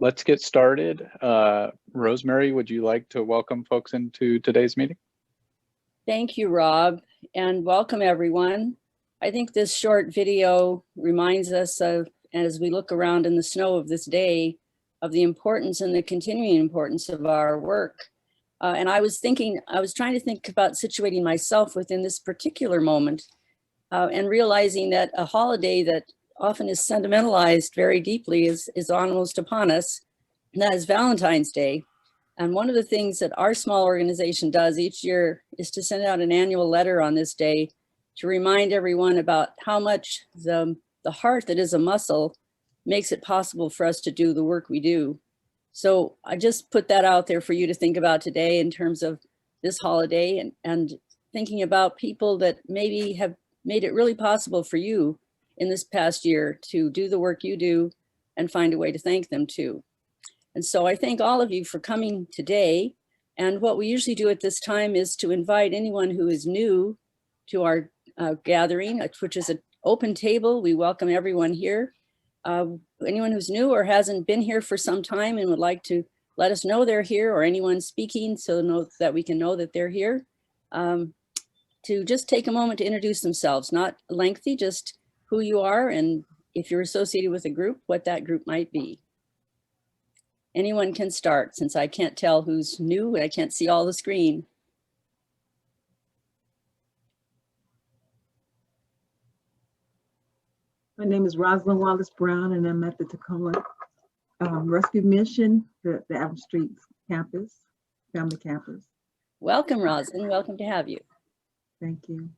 let's get started. Rosemary, would you like to welcome folks into today's meeting? Thank you, Rob, and welcome everyone. I think this short video reminds us of, as we look around in the snow of this day, of the importance and the continuing importance of our work. And I was trying to think about situating myself within this particular moment and realizing that a holiday that often is sentimentalized very deeply is almost upon us, and that is Valentine's Day. And one of the things that our small organization does each year is to send out an annual letter on this day to remind everyone about how much the heart that is a muscle makes it possible for us to do the work we do. So I just put that out there for you to think about today in terms of this holiday and thinking about people that maybe have made it really possible for you in this past year to do the work you do and find a way to thank them too. And so I thank all of you for coming today. And what we usually do at this time is to invite anyone who is new to our gathering, which is an open table. We welcome everyone here. Anyone who's new or hasn't been here for some time and would like to let us know they're here, or anyone speaking so that we can know that they're here, to just take a moment to introduce themselves, not lengthy, just who you are, and if you're associated with a group, what that group might be. Anyone can start, since I can't tell who's new. I can't see all the screen. My name is Rosalind Wallace Brown, and I'm at the Tacoma Rescue Mission, the Adams Street campus, family campus. Welcome, Rosalind. Welcome to have you. Thank you.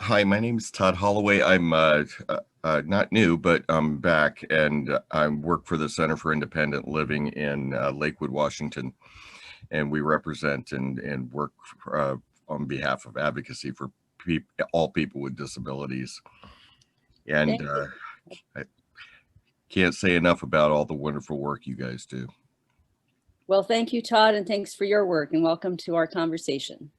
Hi, my name is Todd Holloway. I'm not new, but I'm back, and I work for the Center for Independent Living in Lakewood, Washington, and we represent and work on behalf of advocacy for all people with disabilities. And I can't say enough about all the wonderful work you guys do. Well, thank you, Todd, and thanks for your work, and welcome to our conversation.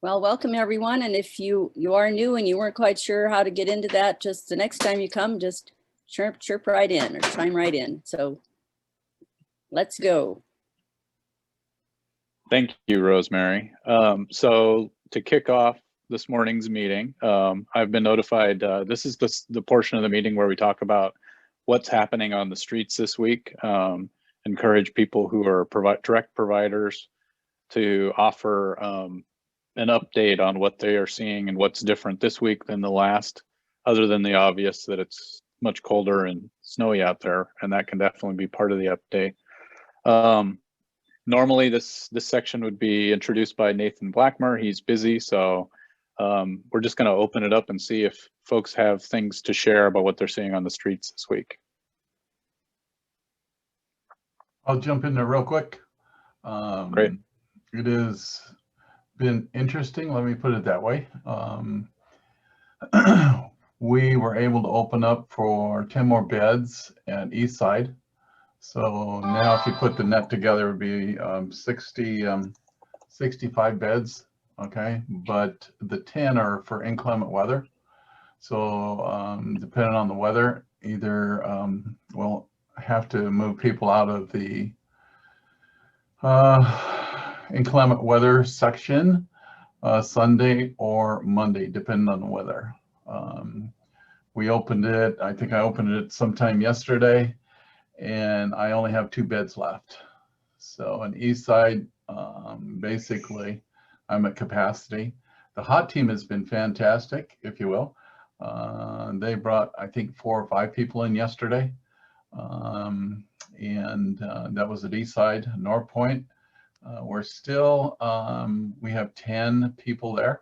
Well, welcome everyone. And if you are new and you weren't quite sure how to get into that, just the next time you come, just chirp right in or chime right in. So let's go. Thank you, Rosemary. So to kick off this morning's meeting, I've been notified, this is the portion of the meeting where we talk about what's happening on the streets this week. Encourage people who are direct providers to offer an update on what they are seeing and what's different this week than the last, other than the obvious that it's much colder and snowy out there, and that can definitely be part of the update. Normally this section would be introduced by Nathan Blackmer. He's busy, so we're just going to open it up and see if folks have things to share about what they're seeing on the streets this week. I'll jump in there real quick. Great. It has been interesting, let me put it that way. We were able to open up for 10 more beds at East Side. So now if you put the net together, it would be 65 beds, okay? But the 10 are for inclement weather. So depending on the weather, either we'll have to move people out of the inclement weather section Sunday or Monday, depending on the weather. We opened it, I think I opened it sometime yesterday, and I only have 2 beds left. So on East Side, basically, I'm at capacity. The hot team has been fantastic, if you will. They brought, I think, 4 or 5 people in yesterday. And that was at East Side. North Point, we're still, we have 10 people there.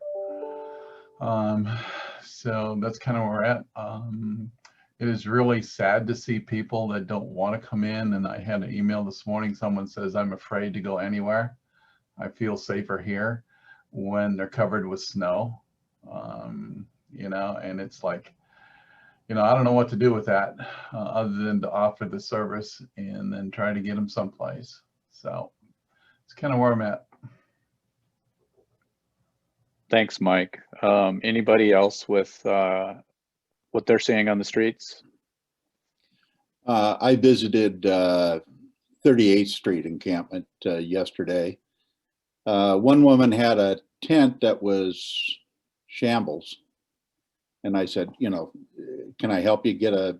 So that's kind of where we're at. It is really sad to see people that don't want to come in. And I had an email this morning. Someone says, I'm afraid to go anywhere. I feel safer here when they're covered with snow. You know, and it's like, you know, I don't know what to do with that other than to offer the service and then try to get them someplace. So it's kind of where I'm at. Thanks, Mike. Anybody else with what they're seeing on the streets? I visited 38th Street encampment yesterday. One woman had a tent that was shambles. And I said, you know, can I help you get a,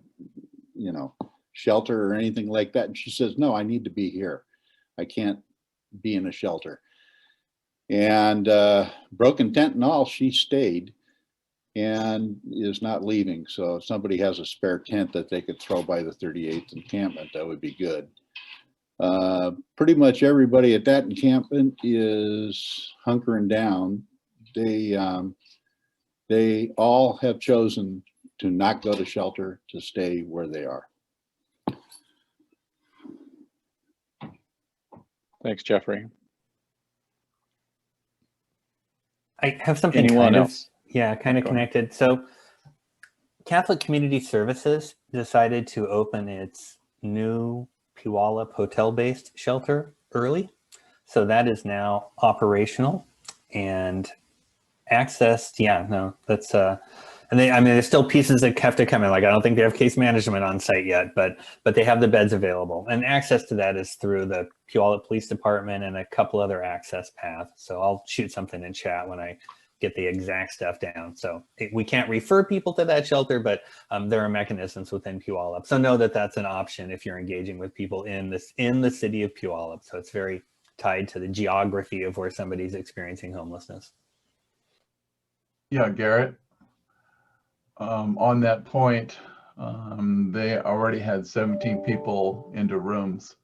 you know, shelter or anything like that? And she says, no, I need to be here. I can't be in a shelter. And broken tent and all, she stayed and is not leaving. So if somebody has a spare tent that they could throw by the 38th encampment, that would be good. Pretty much everybody at that encampment is hunkering down. They all have chosen to not go to shelter, to stay where they are. Thanks, Jeffrey. I have something Anyone kind of, else? yeah, kind of Go ahead. connected. So Catholic Community Services decided to open its new Puyallup hotel-based shelter early. So that is now operational and accessed. Yeah, no, that's, and they, I mean, there's still pieces that have to come in. Like, I don't think they have case management on site yet, but they have the beds available. And access to that is through the Puyallup Police Department and a couple other access paths. So I'll shoot something in chat when I get the exact stuff down. So we can't refer people to that shelter, but there are mechanisms within Puyallup. So know that that's an option if you're engaging with people in the city of Puyallup. So it's very tied to the geography of where somebody's experiencing homelessness. Yeah, Garrett. On that point, they already had 17 people into rooms.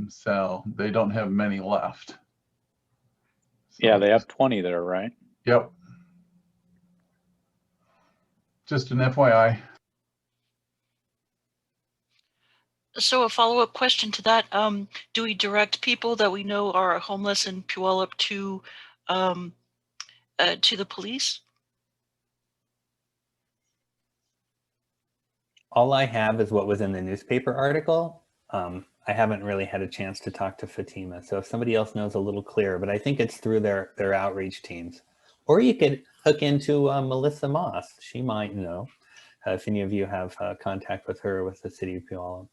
So they don't have many left. So, Yeah, they have 20 there, right? Yep. Just an FYI. So a follow-up question to that, do we direct people that we know are homeless in Puyallup to the police? All I have is what was in the newspaper article. I haven't really had a chance to talk to Fatima. So if somebody else knows a little clearer, but I think it's through their outreach teams. Or you could hook into Melissa Moss. She might know if any of you have contact with her with the city of Puyallup.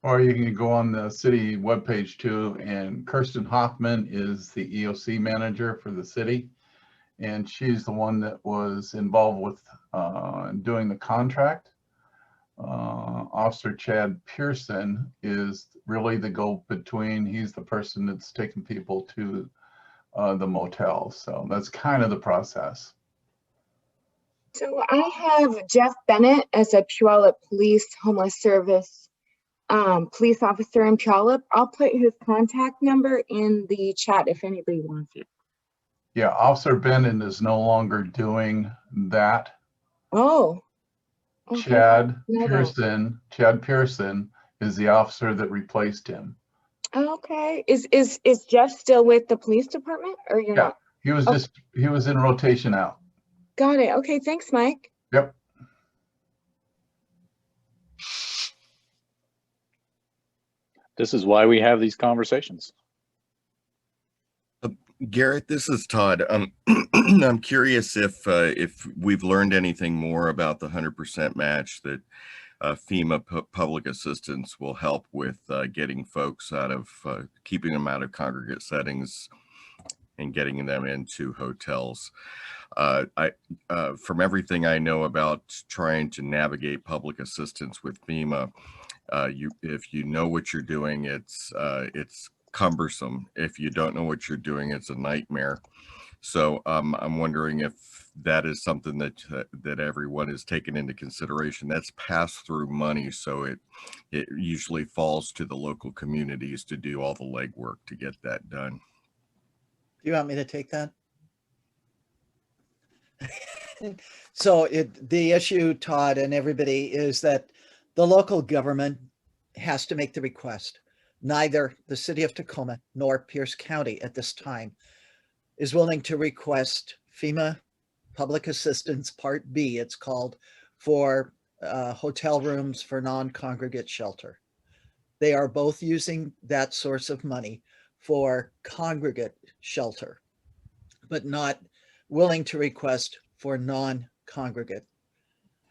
Or you can go on the city webpage too, and Kirsten Hoffman is the EOC manager for the city. And she's the one that was involved with doing the contract. Officer Chad Pearson is really the go-between. He's the person that's taking people to the motel. So that's kind of the process. So I have Jeff Bennett as a Puyallup Police Homeless Service police officer in Puyallup. I'll put his contact number in the chat if anybody wants it. Yeah, Officer Bennett is no longer doing that. Oh. Okay. Chad Pearson is the officer that replaced him. Okay. Is Jeff still with the police department or you're not? He was he was in rotation out. Got it. Okay, thanks, Mike. Yep. This is why we have these conversations. Garrett, this is Todd. I'm curious if we've learned anything more about the 100% match that FEMA public assistance will help with getting folks out of, keeping them out of congregate settings and getting them into hotels. From everything I know about trying to navigate public assistance with FEMA, if you know what you're doing, it's cumbersome. If you don't know what you're doing, it's a nightmare. So I'm wondering if that is something that everyone is taken into consideration. That's pass-through money, so it usually falls to the local communities to do all the legwork to get that done. Do you want me to take that? So the issue, Todd, and everybody, is that the local government has to make the request. Neither the City of Tacoma nor Pierce County at this time is willing to request FEMA Public Assistance Part B, it's called, for hotel rooms for non-congregate shelter. They are both using that source of money for congregate shelter, but not willing to request for non-congregate.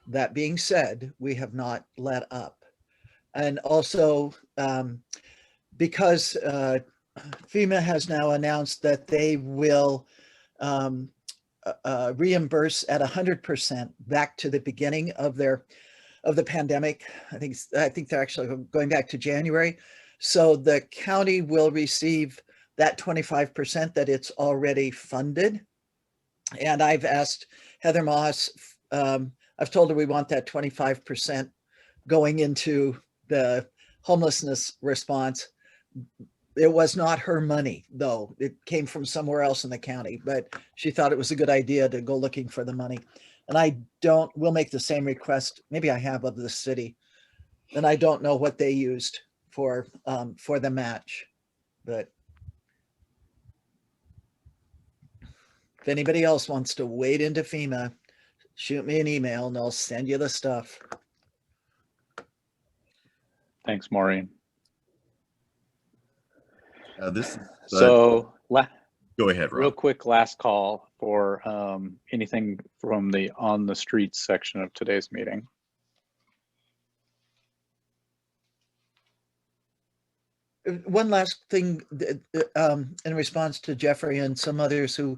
That being said, we have not let up. And also, because FEMA has now announced that they will reimburse at 100% back to the beginning of the pandemic. I think they're actually going back to January. So the county will receive that 25% that it's already funded. And I've asked Heather Moss, I've told her we want that 25% going into the homelessness response. It was not her money, though. It came from somewhere else in the county, but she thought it was a good idea to go looking for the money. And we'll make the same request, maybe I have, of the city. And I don't know what they used for the match, but if anybody else wants to wade into FEMA, shoot me an email and I'll send you the stuff. Thanks, Maureen. This So go ahead, Rob. real quick, last call for anything from the on the streets section of today's meeting. One last thing, in response to Jeffrey and some others who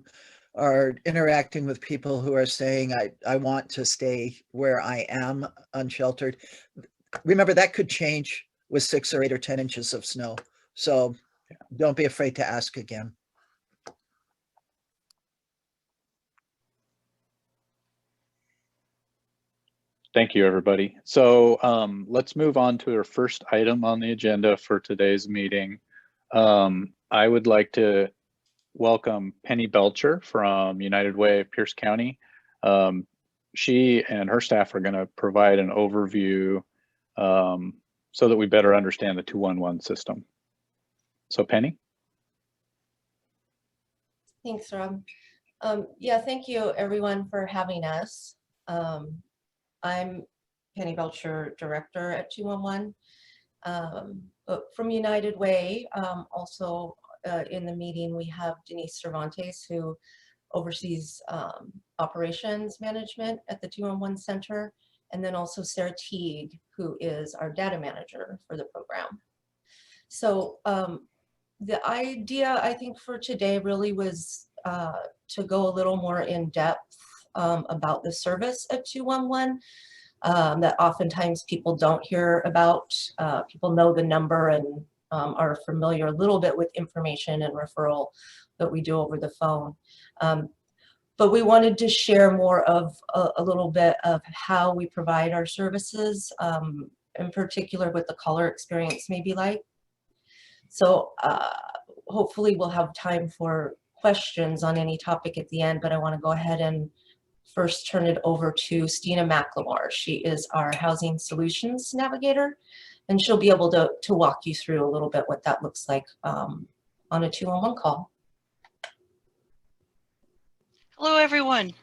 are interacting with people who are saying, I want to stay where I am unsheltered. Remember, that could change with 6 or 8 or 10 inches of snow. So don't be afraid to ask again. Thank you, everybody. So let's move on to our first item on the agenda for today's meeting. I would like to welcome Penny Belcher from United Way of Pierce County. She and her staff are going to provide an overview so that we better understand the 211 system. So Penny. Thanks, Rob. Yeah, thank you everyone for having us. I'm Penny Belcher, Director at 211. From United Way, also in the meeting, we have Denise Cervantes, who oversees operations management at the 211 Center, and then also Sarah Teague, who is our data manager for the program. So the idea, I think, for today really was to go a little more in depth about the service at 211 that oftentimes people don't hear about. People know the number and are familiar a little bit with information and referral that we do over the phone. But we wanted to share more of a little bit of how we provide our services, in particular what the caller experience may be like. So hopefully we'll have time for questions on any topic at the end, but I want to go ahead and first turn it over to Stina McLemore. She is our Housing Solutions Navigator, and she'll be able to walk you through a little bit what that looks like on a 211 call. Hello, everyone.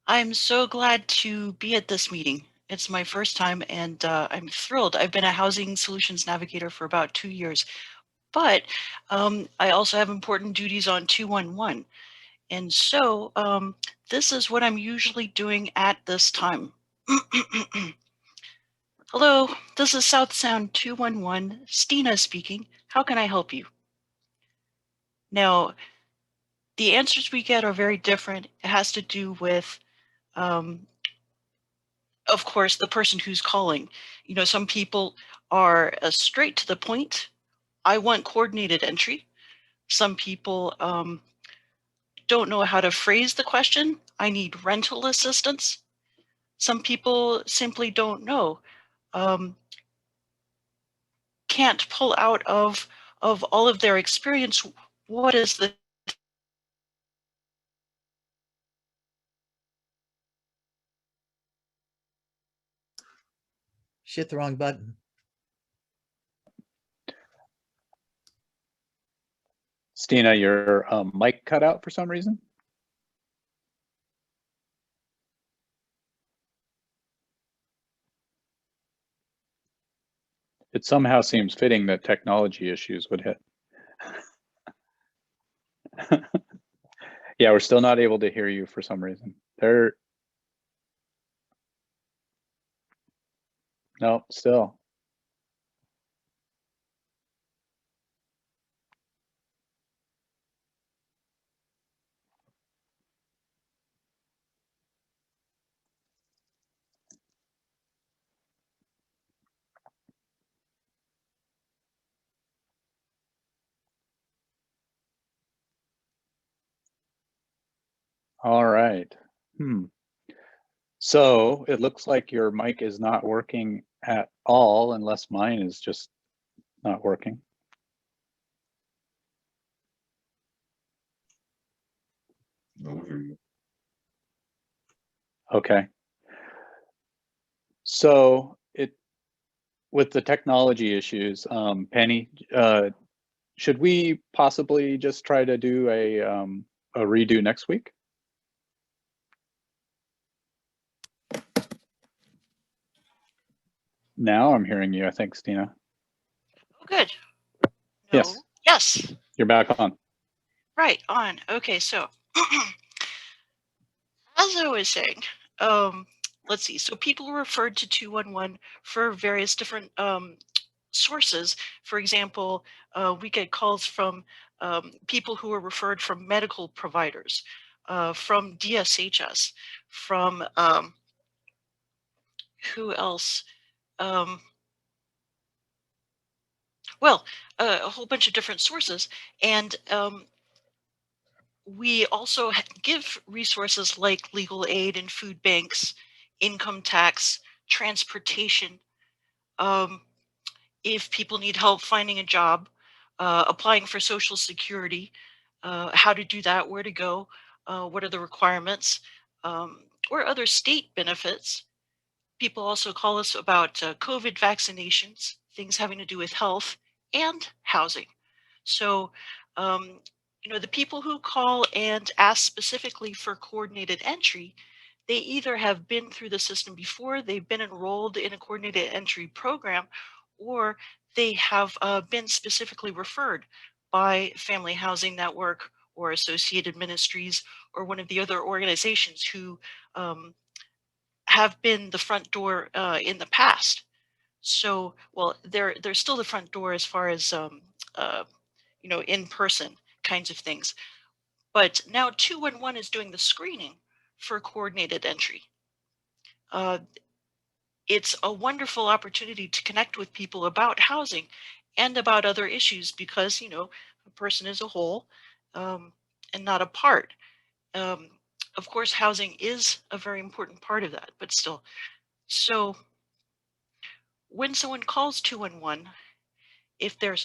I'm so glad to be at this meeting. It's my first time, and I'm thrilled. I've been a Housing Solutions Navigator for about 2 years, but I also have important duties on 211. And so this is what I'm usually doing at this time. Hello, this is South Sound 211, Stina speaking. How can I help you? Now, the answers we get are very different. It has to do with, of course, the person who's calling. You know, some people are straight to the point. I want coordinated entry. Some people don't know how to phrase the question. I need rental assistance. Some people simply don't know. Can't pull out of all of their experience what is the She hit the wrong button. Stina, your mic cut out for some reason. It somehow seems fitting that technology issues would hit. Yeah, we're still not able to hear you for some reason. No, still. All right. So it looks like your mic is not working at all unless mine is just not working. Okay. So with the technology issues, Penny, should we possibly just try to do a redo next week? Now I'm hearing you, I think, Stina. Oh, good. No. Yes. Yes. You're back on. Right, on. Okay, so as I was saying, let's see. So people are referred to 211 for various different sources. For example, we get calls from people who are referred from medical providers, from DSHS, from who else? Well, a whole bunch of different sources. And we also give resources like legal aid and food banks, income tax, transportation. If people need help finding a job, applying for Social Security, how to do that, where to go, what are the requirements, or other state benefits. People also call us about COVID vaccinations, things having to do with health and housing. So, um, the people who call and ask specifically for coordinated entry, they either have been through the system before, they've been enrolled in a coordinated entry program, or they have been specifically referred by Family Housing Network or Associated Ministries or one of the other organizations who have been the front door in the past. So, well, they're still the front door as far as in person kinds of things. But now 211 is doing the screening for coordinated entry. It's a wonderful opportunity to connect with people about housing and about other issues because a person is a whole and not a part. Um, of course, housing is a very important part of that, but still. So when someone calls 211, if they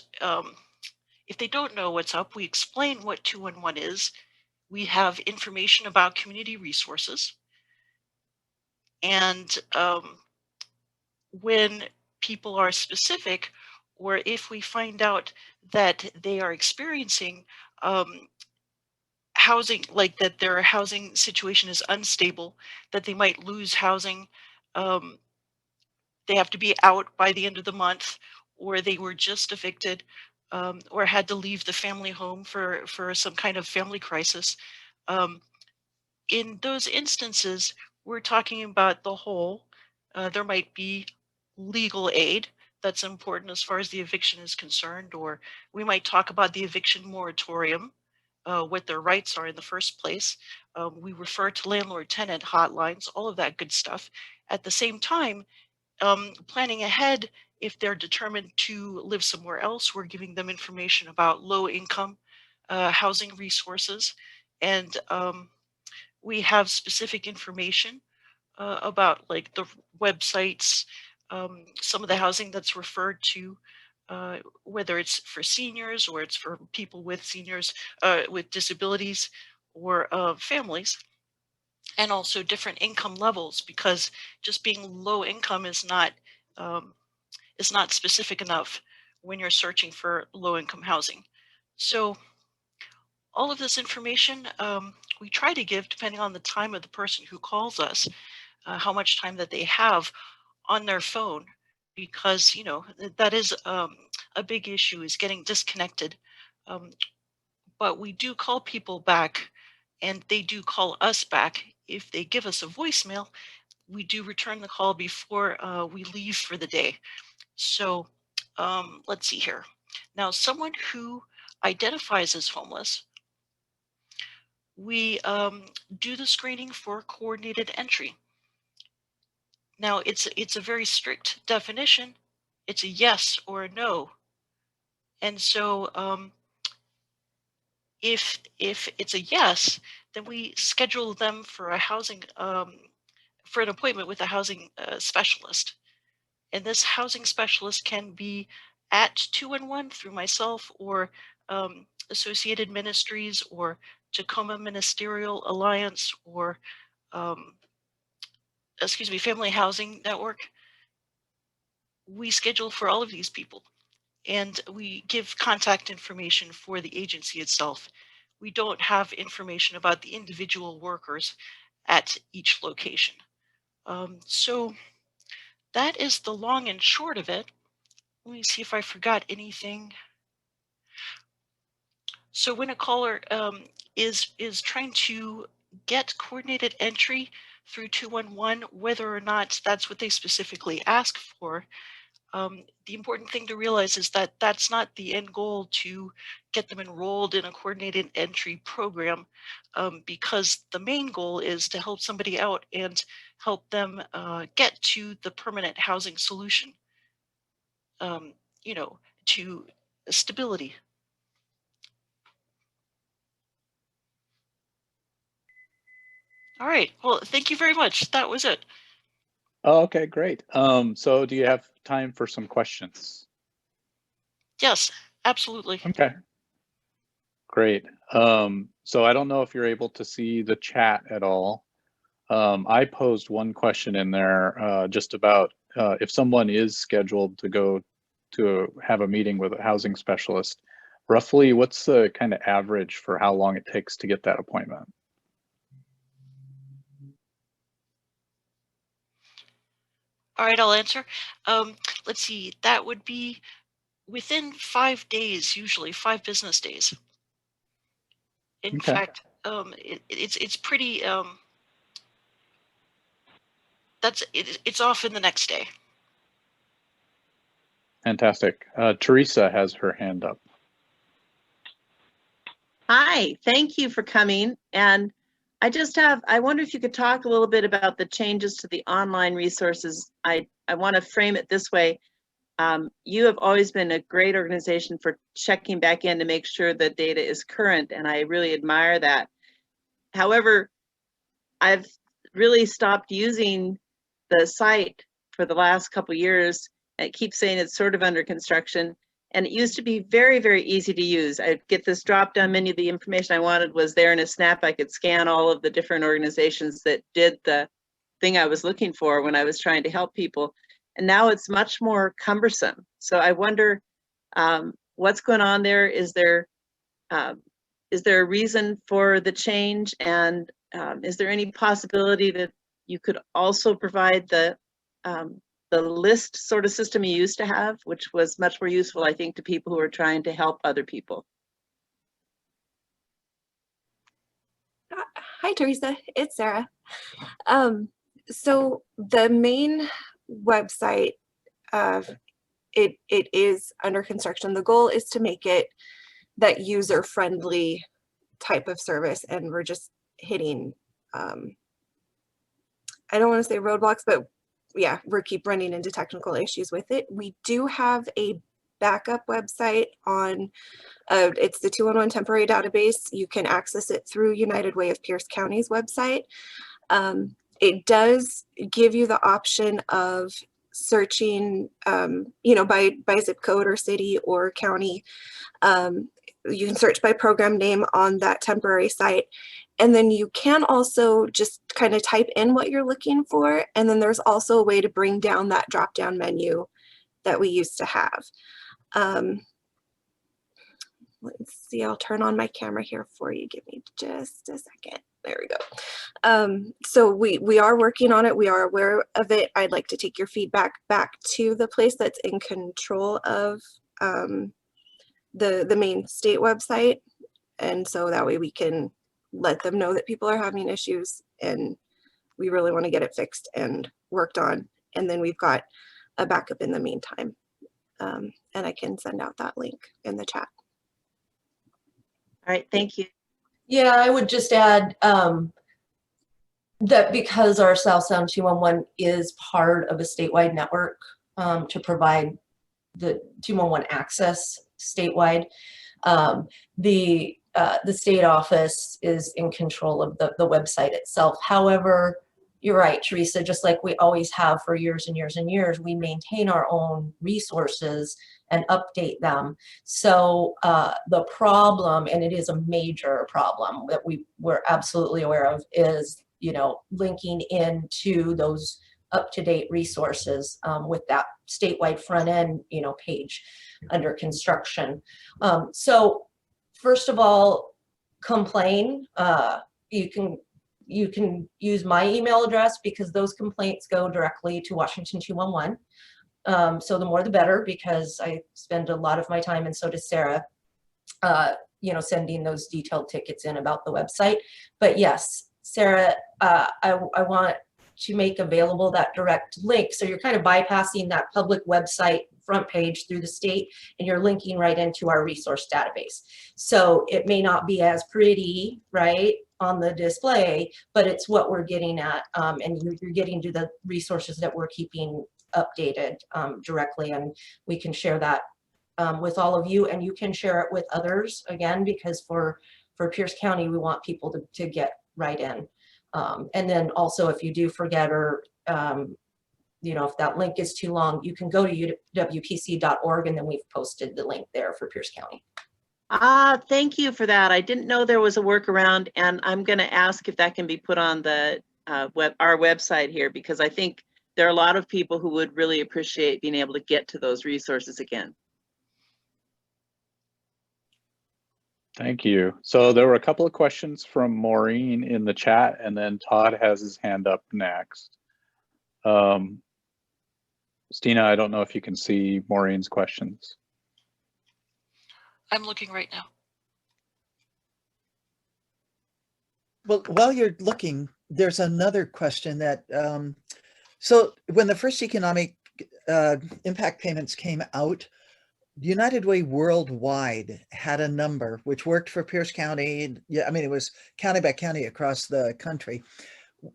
don't know what's up, we explain what 211 is. We have information about community resources. And when people are specific, or if we find out that they are experiencing housing, like that their housing situation is unstable, that they might lose housing, they have to be out by the end of the month, or they were just evicted, or had to leave the family home for some kind of family crisis. In those instances, we're talking about the whole. There might be legal aid that's important as far as the eviction is concerned, or we might talk about the eviction moratorium, what their rights are in the first place. We refer to landlord-tenant hotlines, all of that good stuff. At the same time, planning ahead, if they're determined to live somewhere else, we're giving them information about low-income housing resources, and we have specific information about like the websites, some of the housing that's referred to, whether it's for seniors or it's for people with with disabilities or families, and also different income levels, because just being low income is not is not specific enough when you're searching for low-income housing. So all of this information we try to give depending on the time of the person who calls us, how much time that they have on their phone, because that is a big issue, is getting disconnected. But we do call people back, and they do call us back. If they give us a voicemail, we do return the call before we leave for the day. So let's see here. Now, someone who identifies as homeless, we do the screening for coordinated entry. Now, it's a very strict definition. It's a yes or a no. And so if it's a yes, then we schedule them for a housing for an appointment with a housing specialist. And this housing specialist can be at 211 through myself, or Associated Ministries, or Tacoma Ministerial Alliance, or Family Housing Network. We schedule for all of these people, and we give contact information for the agency itself. We don't have information about the individual workers at each location. So that is the long and short of it. Let me see if I forgot anything. So when a caller is trying to get coordinated entry through 211, whether or not that's what they specifically ask for, the important thing to realize is that that's not the end goal to get them enrolled in a coordinated entry program, because the main goal is to help somebody out and help them get to the permanent housing solution, to stability. All right. Well, thank you very much. That was it. Oh, okay, great. So do you have time for some questions? Yes, absolutely. Okay, great. So I don't know if you're able to see the chat at all. I posed one question in there just about if someone is scheduled to go to have a meeting with a housing specialist, roughly what's the kind of average for how long it takes to get that appointment? All right, I'll answer. Let's see, that would be within 5 days, usually 5 business days. In Okay. fact, it's pretty, it's often the next day. Fantastic. Teresa has her hand up. Hi, thank you for coming. And I wonder if you could talk a little bit about the changes to the online resources. I want to frame it this way. You have always been a great organization for checking back in to make sure the data is current, and I really admire that. However, I've really stopped using the site for the last couple of years. It keeps saying it's sort of under construction. And it used to be very, very easy to use. I'd get this drop-down menu. The information I wanted was there in a snap. I could scan all of the different organizations that did the thing I was looking for when I was trying to help people. And now it's much more cumbersome. So I wonder what's going on there. Is there a reason for the change? And is there any possibility that you could also provide the list sort of system you used to have, which was much more useful, I think, to people who are trying to help other people? Hi, Teresa. It's Sarah. So the main website, it is under construction. The goal is to make it that user-friendly type of service, and we're just hitting, I don't want to say roadblocks, but yeah, we keep running into technical issues with it. We do have a backup website on, it's the 211 temporary database. You can access it through United Way of Pierce County's website. It does give you the option of searching, by zip code or city or county. You can search by program name on that temporary site. And then you can also just kind of type in what you're looking for. And then there's also a way to bring down that drop-down menu that we used to have. Let's see, I'll turn on my camera here for you. Give me just a second. There we go. So we are working on it. We are aware of it. I'd like to take your feedback back to the place that's in control of the main state website. And so that way we can let them know that people are having issues and we really want to get it fixed and worked on. And then we've got a backup in the meantime. And I can send out that link in the chat. All right, thank you. Yeah, I would just add that because our South Sound 211 is part of a statewide network to provide the 211 access statewide, the state office is in control of the website itself. However, you're right, Teresa, just like we always have for years and years and years, we maintain our own resources and update them. So the problem, and it is a major problem that we're absolutely aware of, is, you know, linking into those up-to-date resources with that statewide front end, you know, page under construction. So first of all, complain. You can use my email address because those complaints go directly to Washington 211. So the more the better, because I spend a lot of my time, and so does Sarah, you know, sending those detailed tickets in about the website. But yes, Sarah, I want to make available that direct link. So you're kind of bypassing that public website front page through the state, and you're linking right into our resource database. So it may not be as pretty, right, on the display, but it's what we're getting at, and you're getting to the resources that we're keeping updated directly, and we can share that with all of you, and you can share it with others, again, because for Pierce County, we want people to get right in. And then also, if you do forget, or you know, if that link is too long, you can go to uwpc.org, and then we've posted the link there for Pierce County. Ah, thank you for that. I didn't know there was a workaround, and I'm going to ask if that can be put on the our website here, because I think there are a lot of people who would really appreciate being able to get to those resources again. Thank you. So there were a couple of questions from Maureen in the chat, and then Todd has his hand up next. Stina, I don't know if you can see Maureen's questions. I'm looking right now. Well, while you're looking, there's another question that, so when the first economic impact payments came out, United Way Worldwide had a number which worked for Pierce County. Yeah, I mean, it was county by county across the country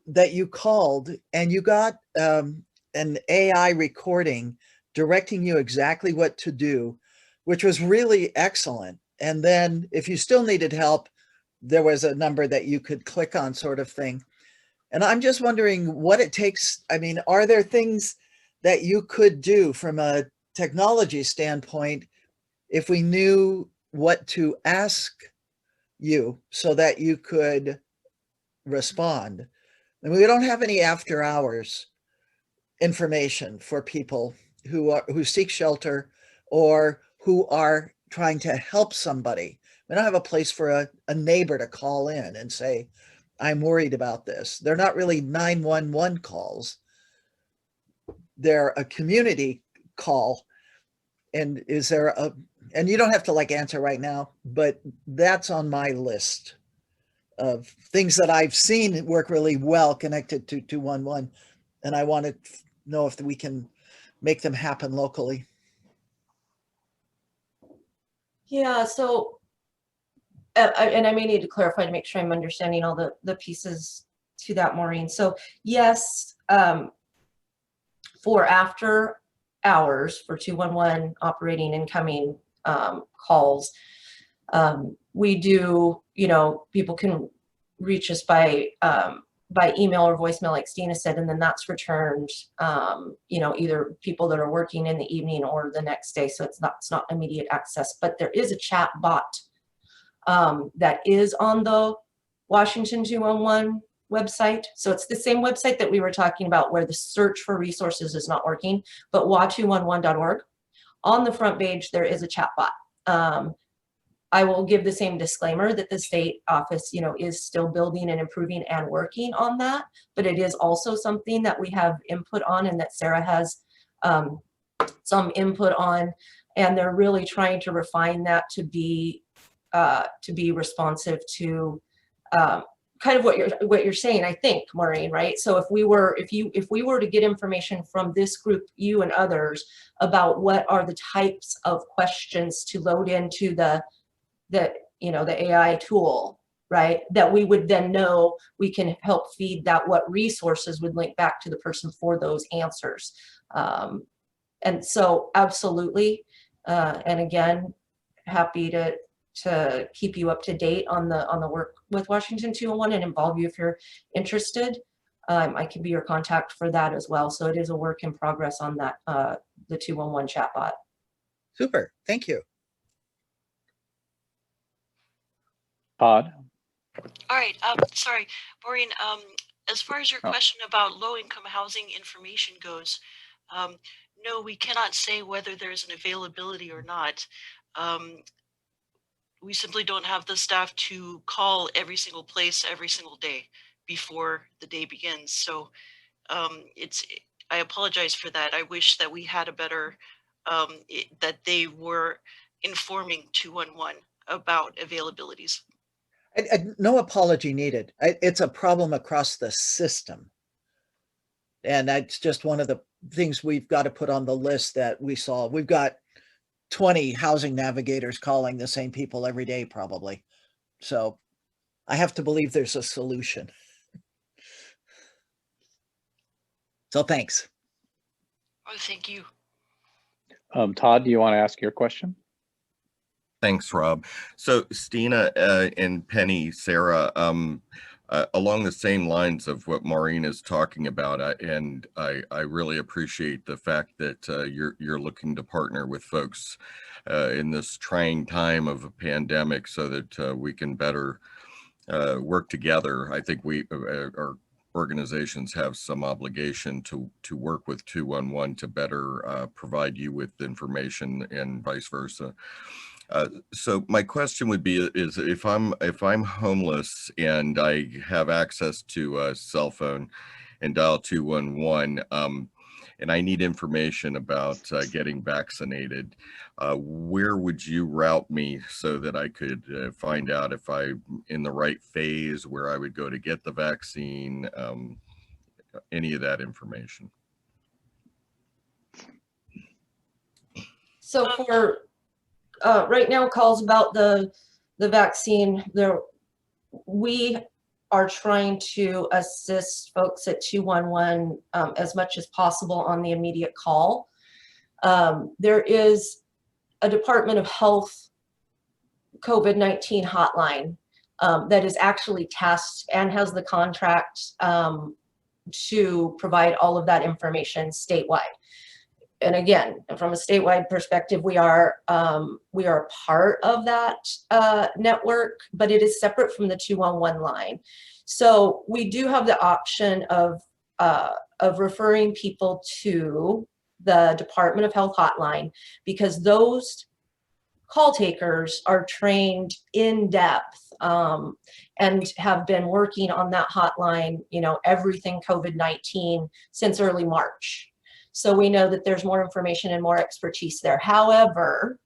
that you called, and you got an AI recording directing you exactly what to do, which was really excellent. And then if you still needed help, there was a number that you could click on, sort of thing. And I'm just wondering what it takes. I mean, are there things that you could do from a technology standpoint if we knew what to ask you so that you could respond? And we don't have any after hours information for people who seek shelter or who are trying to help somebody. We don't have a place for a neighbor to call in and say, I'm worried about this. They're not really 911 calls. They're a community call. And is there and you don't have to like answer right now, but that's on my list of things that I've seen work really well connected to 211. And I want to know if we can make them happen locally. Yeah, so, and I may need to clarify to make sure I'm understanding all the pieces to that, Maureen. So yes, for after hours for 211 operating incoming calls, we do, you know, people can reach us by email or voicemail, like Stina said, and then that's returned, you know, either people that are working in the evening or the next day. So it's not immediate access, but there is a chat bot that is on the Washington 211 website. So it's the same website that we were talking about where the search for resources is not working, but wa211.org. On the front page, there is a chatbot. I will give the same disclaimer that the state office, is still building and improving and working on that, but it is also something that we have input on and that Sarah has some input on, and they're really trying to refine that to be responsive to kind of what you're saying, I think, Maureen, right? So if we were to get information from this group, you and others, about what are the types of questions to load into the AI tool, right? That we would then know we can help feed that, what resources would link back to the person for those answers. And so absolutely, and again, happy to keep you up to date on the work with Washington 211 and involve you if you're interested. I can be your contact for that as well. So it is a work in progress on that, the 211 chatbot. Super, thank you. Todd? All right, sorry, Maureen, as far as your question about low-income housing information goes, no, we cannot say whether there's an availability or not. We simply don't have the staff to call every single place every single day before the day begins. So I apologize for that. I wish that we had a better, that they were informing 211 about availabilities. No apology needed. It's a problem across the system. And that's just one of the things we've got to put on the list that we saw. We've got 20 housing navigators calling the same people every day, probably. So I have to believe there's a solution. So thanks. Oh, thank you. Todd, do you want to ask your question? Thanks, Rob. So Stina and Penny, Sarah, along the same lines of what Maureen is talking about, and I really appreciate the fact that you're looking to partner with folks in this trying time of a pandemic so that we can better work together. I think our organizations have some obligation to work with 211 to better provide you with information and vice versa. So my question would be is if I'm homeless and I have access to a cell phone and dial 211 and I need information about getting vaccinated, where would you route me so that I could find out if I'm in the right phase, where I would go to get the vaccine, any of that information? So for right now, calls about the vaccine, we are trying to assist folks at 211 as much as possible on the immediate call. There is a Department of Health COVID-19 hotline that is actually tasked and has the contract to provide all of that information statewide. And again, from a statewide perspective, we are part of that network, but it is separate from the 211 line. So we do have the option of referring people to the Department of Health hotline, because those call takers are trained in depth and have been working on that hotline, everything COVID-19 since early March. So we know that there's more information and more expertise there. However,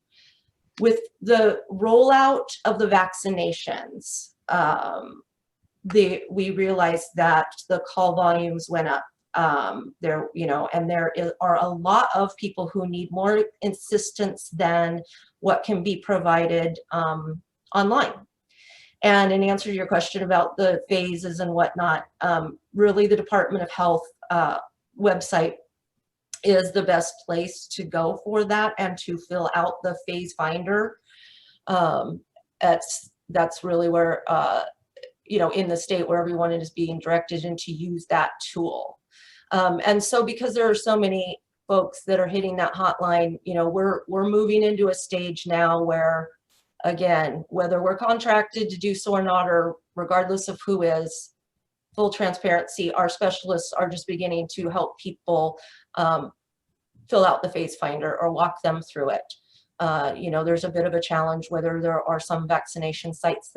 with the rollout of the vaccinations, we realized that the call volumes went up. And there are a lot of people who need more assistance than what can be provided online. And in answer to your question about the phases and whatnot, really the Department of Health website is the best place to go for that and to fill out the phase finder. That's really where, in the state where everyone is being directed and to use that tool. And so because there are so many folks that are hitting that hotline, we're moving into a stage now where Again, whether we're contracted to do so or not, or regardless of who is, full transparency, our specialists are just beginning to help people fill out the phase finder or walk them through it. You know, there's a bit of a challenge whether there are some vaccination sites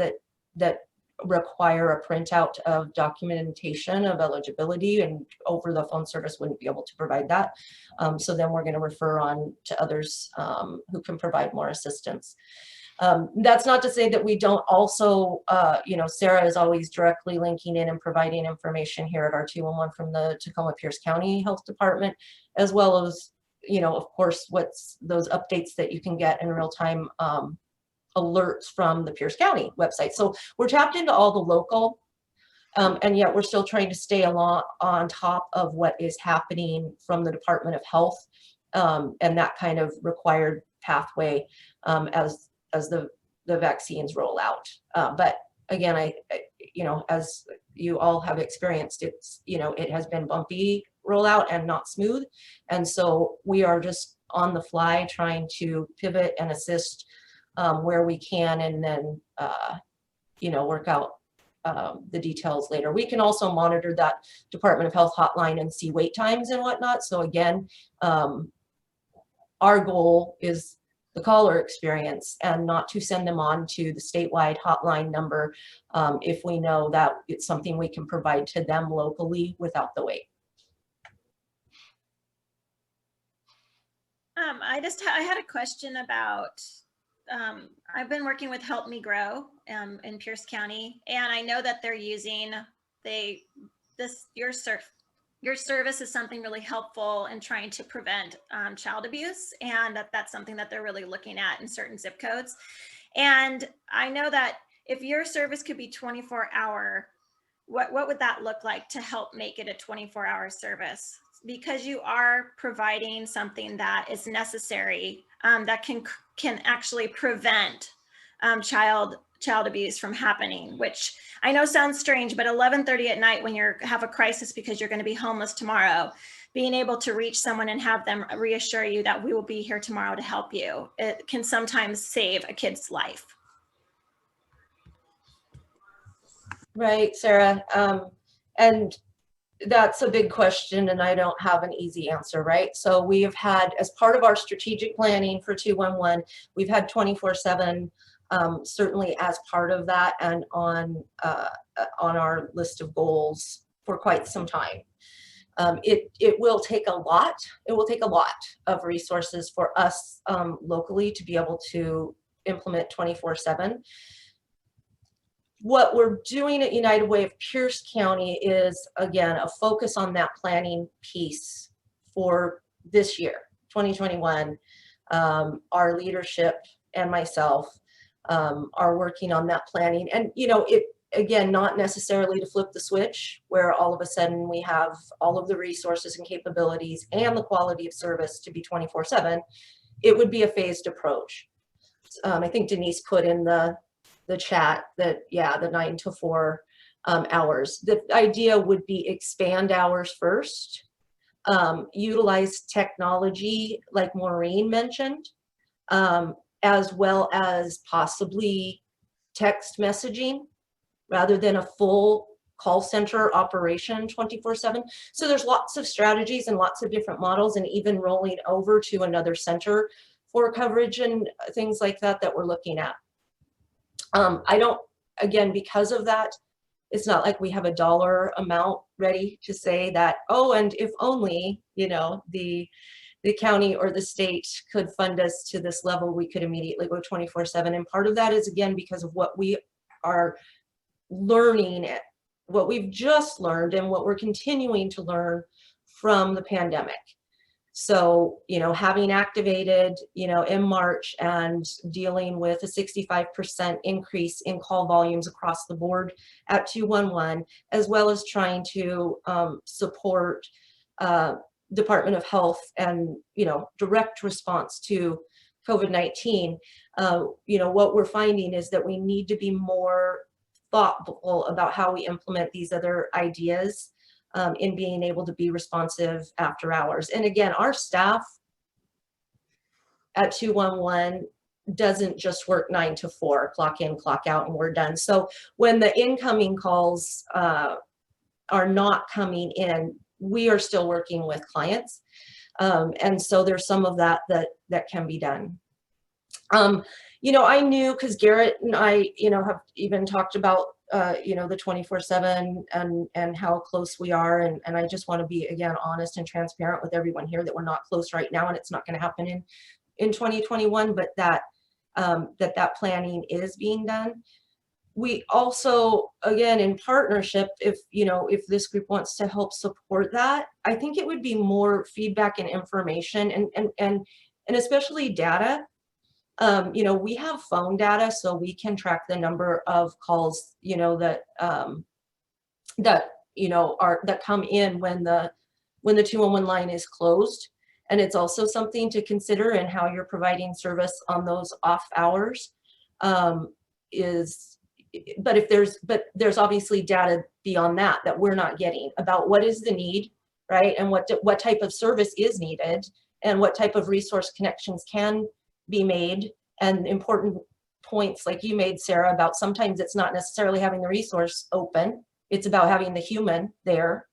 that require a printout of documentation of eligibility, and over the phone service wouldn't be able to provide that. So then we're going to refer on to others who can provide more assistance. That's not to say that we don't also, you know, Sarah is always directly linking in and providing information here at our 211 from the Tacoma Pierce County Health Department, as well as, you know, of course, what's those updates that you can get in real time alerts from the Pierce County website. So we're tapped into all the local, and yet we're still trying to stay on top of what is happening from the Department of Health, and that kind of required pathway as the vaccines roll out. But again, I, you know, as you all have experienced, it's, you know, it has been bumpy rollout and not smooth. And so we are just on the fly trying to pivot and assist where we can, and then, you know, work out the details later. We can also monitor that Department of Health hotline and see wait times and whatnot. So again, our goal is the caller experience and not to send them on to the statewide hotline number if we know that it's something we can provide to them locally without the wait. I had a question about, I've been working with Help Me Grow in Pierce County, and I know that they're using, your service is something really helpful in trying to prevent child abuse, and that's something that they're really looking at in certain zip codes. And I know that if your service could be 24-hour, what would that look like to help make it a 24-hour service? Because you are providing something that is necessary, that can actually prevent child abuse from happening, which I know sounds strange, but 11:30 at night when you have a crisis because you're going to be homeless tomorrow, being able to reach someone and have them reassure you that we will be here tomorrow to help you, it can sometimes save a kid's life. Right, Sarah. And that's a big question, and I don't have an easy answer, right? So we have had, as part of our strategic planning for 211, we've had 24/7 certainly as part of that, and on our list of goals for quite some time. It will take a lot. It will take a lot of resources for us locally to be able to implement 24/7. What we're doing at United Way of Pierce County is, again, a focus on that planning piece for this year, 2021. Our leadership and myself are working on that planning. And, you know, it, again, not necessarily to flip the switch where all of a sudden we have all of the resources and capabilities and the quality of service to be 24/7. It would be a phased approach. I think Denise put in the chat that, yeah, the 9 to 4 hours. The idea would be expand hours first, utilize technology like Maureen mentioned, as well as possibly text messaging rather than a full call center operation 24/7. So there's lots of strategies and lots of different models, and even rolling over to another center for coverage and things like that that we're looking at. I don't, again, because of that, it's not like we have a dollar amount ready to say that, oh, and if only, you know, the county or the state could fund us to this level, we could immediately go 24/7. And part of that is, again, because of what we are learning, what we've just learned and what we're continuing to learn from the pandemic. So, you know, having activated, you know, in March and dealing with a 65% increase in call volumes across the board at 211, as well as trying to support Department of Health and, you know, direct response to COVID-19, you know, what we're finding is that we need to be more thoughtful about how we implement these other ideas in being able to be responsive after hours. And again, our staff at 211 doesn't just work 9 to 4, clock in, clock out, and we're done. So when the incoming calls are not coming in, we are still working with clients. And so there's some of that can be done. You know, I knew, because Garrett and I, you know, have even talked about, you know, the 24/7 and how close we are. And I just want to be, again, honest and transparent with everyone here that we're not close right now, and it's not going to happen in 2021, but that planning is being done. We also, again, in partnership, if this group wants to help support that, I think it would be more feedback and information and especially data. You know, we have phone data, so we can track the number of calls, you know, that come in when the 211 line is closed. And it's also something to consider in how you're providing service on those off hours. But there's obviously data beyond that we're not getting about what is the need, right? And what type of service is needed, and what type of resource connections can be made. And important points like you made, Sarah, about sometimes it's not necessarily having the resource open, it's about having the human there.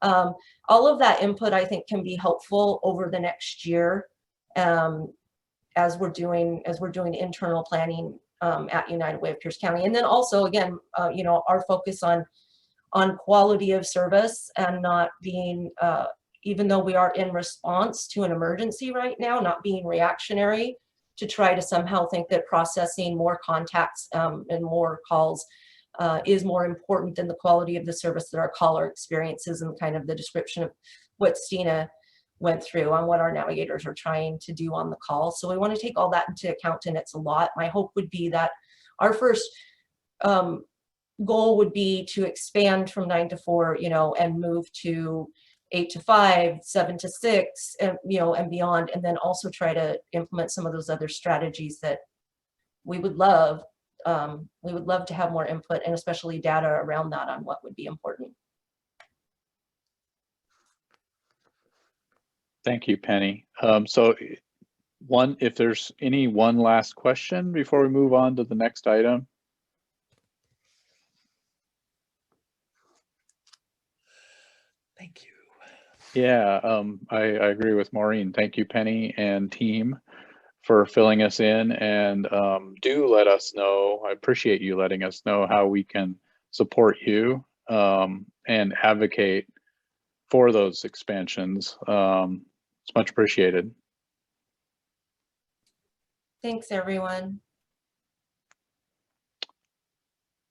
All of that input, I think, can be helpful over the next year as we're doing internal planning at United Way of Pierce County. And then also, again, you know, our focus on quality of service and not being, even though we are in response to an emergency right now, not being reactionary to try to somehow think that processing more contacts and more calls is more important than the quality of the service that our caller experiences, and kind of the description of what Stina went through on what our navigators are trying to do on the call. So we want to take all that into account, and it's a lot. My hope would be that our first goal would be to expand from 9 to 4, you know, and move to 8 to 5, 7 to 6, and, you know, and beyond, and then also try to implement some of those other strategies that we would love. We would love to have more input, and especially data around that on what would be important. Thank you, Penny. So if there's one last question before we move on to the next item. Thank you. Yeah, I agree with Maureen. Thank you, Penny and team, for filling us in, and do let us know. I appreciate you letting us know how we can support you and advocate for those expansions. It's much appreciated. Thanks, everyone.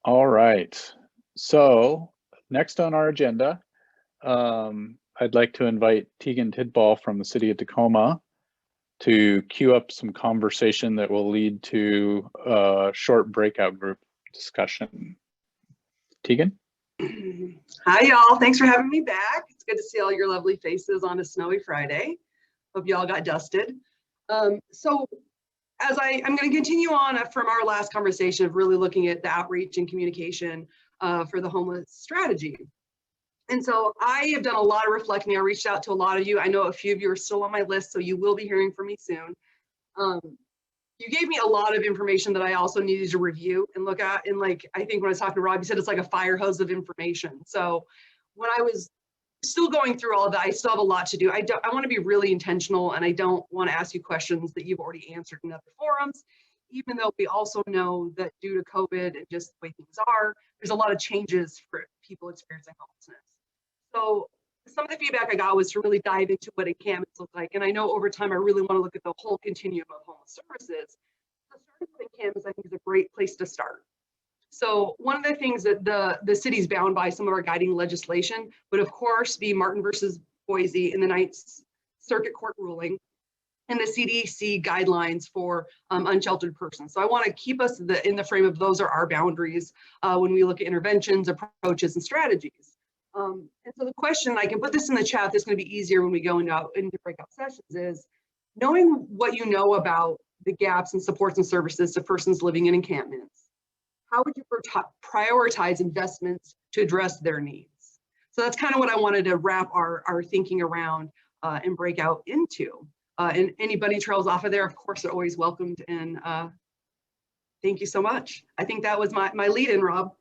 All right, so next on our agenda, I'd like to invite Tegan Tidball from the City of Tacoma to queue up some conversation that will lead to a short breakout group discussion. Tegan? Hi, y'all. Thanks for having me back. It's good to see all your lovely faces on a snowy Friday. Hope y'all got dusted. So as I'm going to continue on from our last conversation of really looking at the outreach and communication for the homeless strategy. And so I have done a lot of reflecting. I reached out to a lot of you. I know a few of you are still on my list, so you will be hearing from me soon. You gave me a lot of information that I also needed to review and look at. And like, I think when I was talking to Rob, he said it's like a fire hose of information. So when I was still going through all of that, I still have a lot to do. I want to be really intentional, and I don't want to ask you questions that you've already answered in other forums, even though we also know that due to COVID and just the way things are, there's a lot of changes for people experiencing homelessness. So some of the feedback I got was to really dive into what encampments look like. And I know over time, I really want to look at the whole continuum of homeless services. So starting with encampments, I think, is a great place to start. So one of the things that the city's bound by, some of our guiding legislation, would of course be Martin versus Boise in the Ninth Circuit Court ruling, and the CDC guidelines for unsheltered persons. So I want to keep us in the frame of those are our boundaries when we look at interventions, approaches, and strategies. And so the question, I can put this in the chat, this is going to be easier when we go into breakout sessions, is knowing what you know about the gaps in supports and services to persons living in encampments, how would you prioritize investments to address their needs? So that's kind of what I wanted to wrap our thinking around and break out into. And any bunny trails off of there, of course, are always welcomed. And thank you so much. I think that was my lead in, Rob.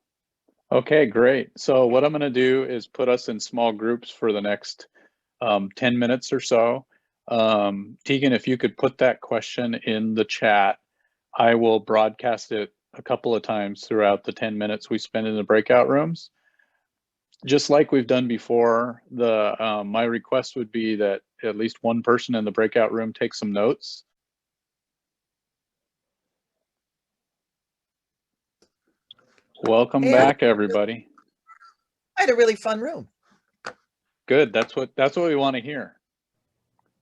Okay, great. So what I'm going to do is put us in small groups for the next 10 minutes or so. Tegan, if you could put that question in the chat, I will broadcast it a couple of times throughout the 10 minutes we spend in the breakout rooms. Just like we've done before, my request would be that at least one person in the breakout room take some notes. Welcome Hey, back, everybody. I had a really fun room. Good. That's what we want to hear.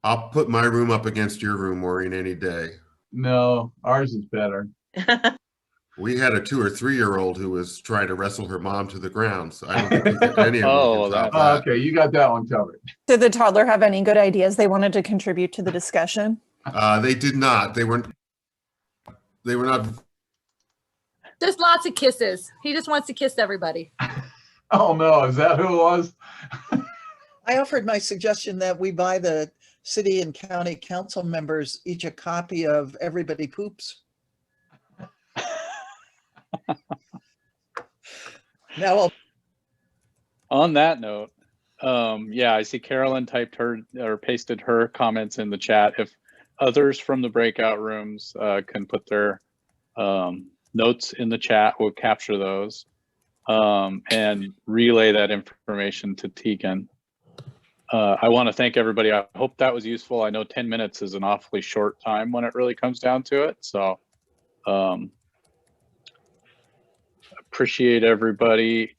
I'll put my room up against your room, Maureen, any day. No, ours is better. We had a 2 or 3 year old who was trying to wrestle her mom to the ground. So I don't think any of them can top that. Okay, you got that one covered. Did the toddler have any good ideas they wanted to contribute to the discussion? They did not. They were not. Just lots of kisses. He just wants to kiss everybody. Oh no, is that who it was? I offered my suggestion that we buy the city and county council members each a copy of Everybody Poops. Now, On that note, yeah, I see Carolyn typed her or pasted her comments in the chat. If others from the breakout rooms can put their notes in the chat, we'll capture those and relay that information to Tegan. I want to thank everybody. I hope that was useful. I know 10 minutes is an awfully short time when it really comes down to it. So appreciate everybody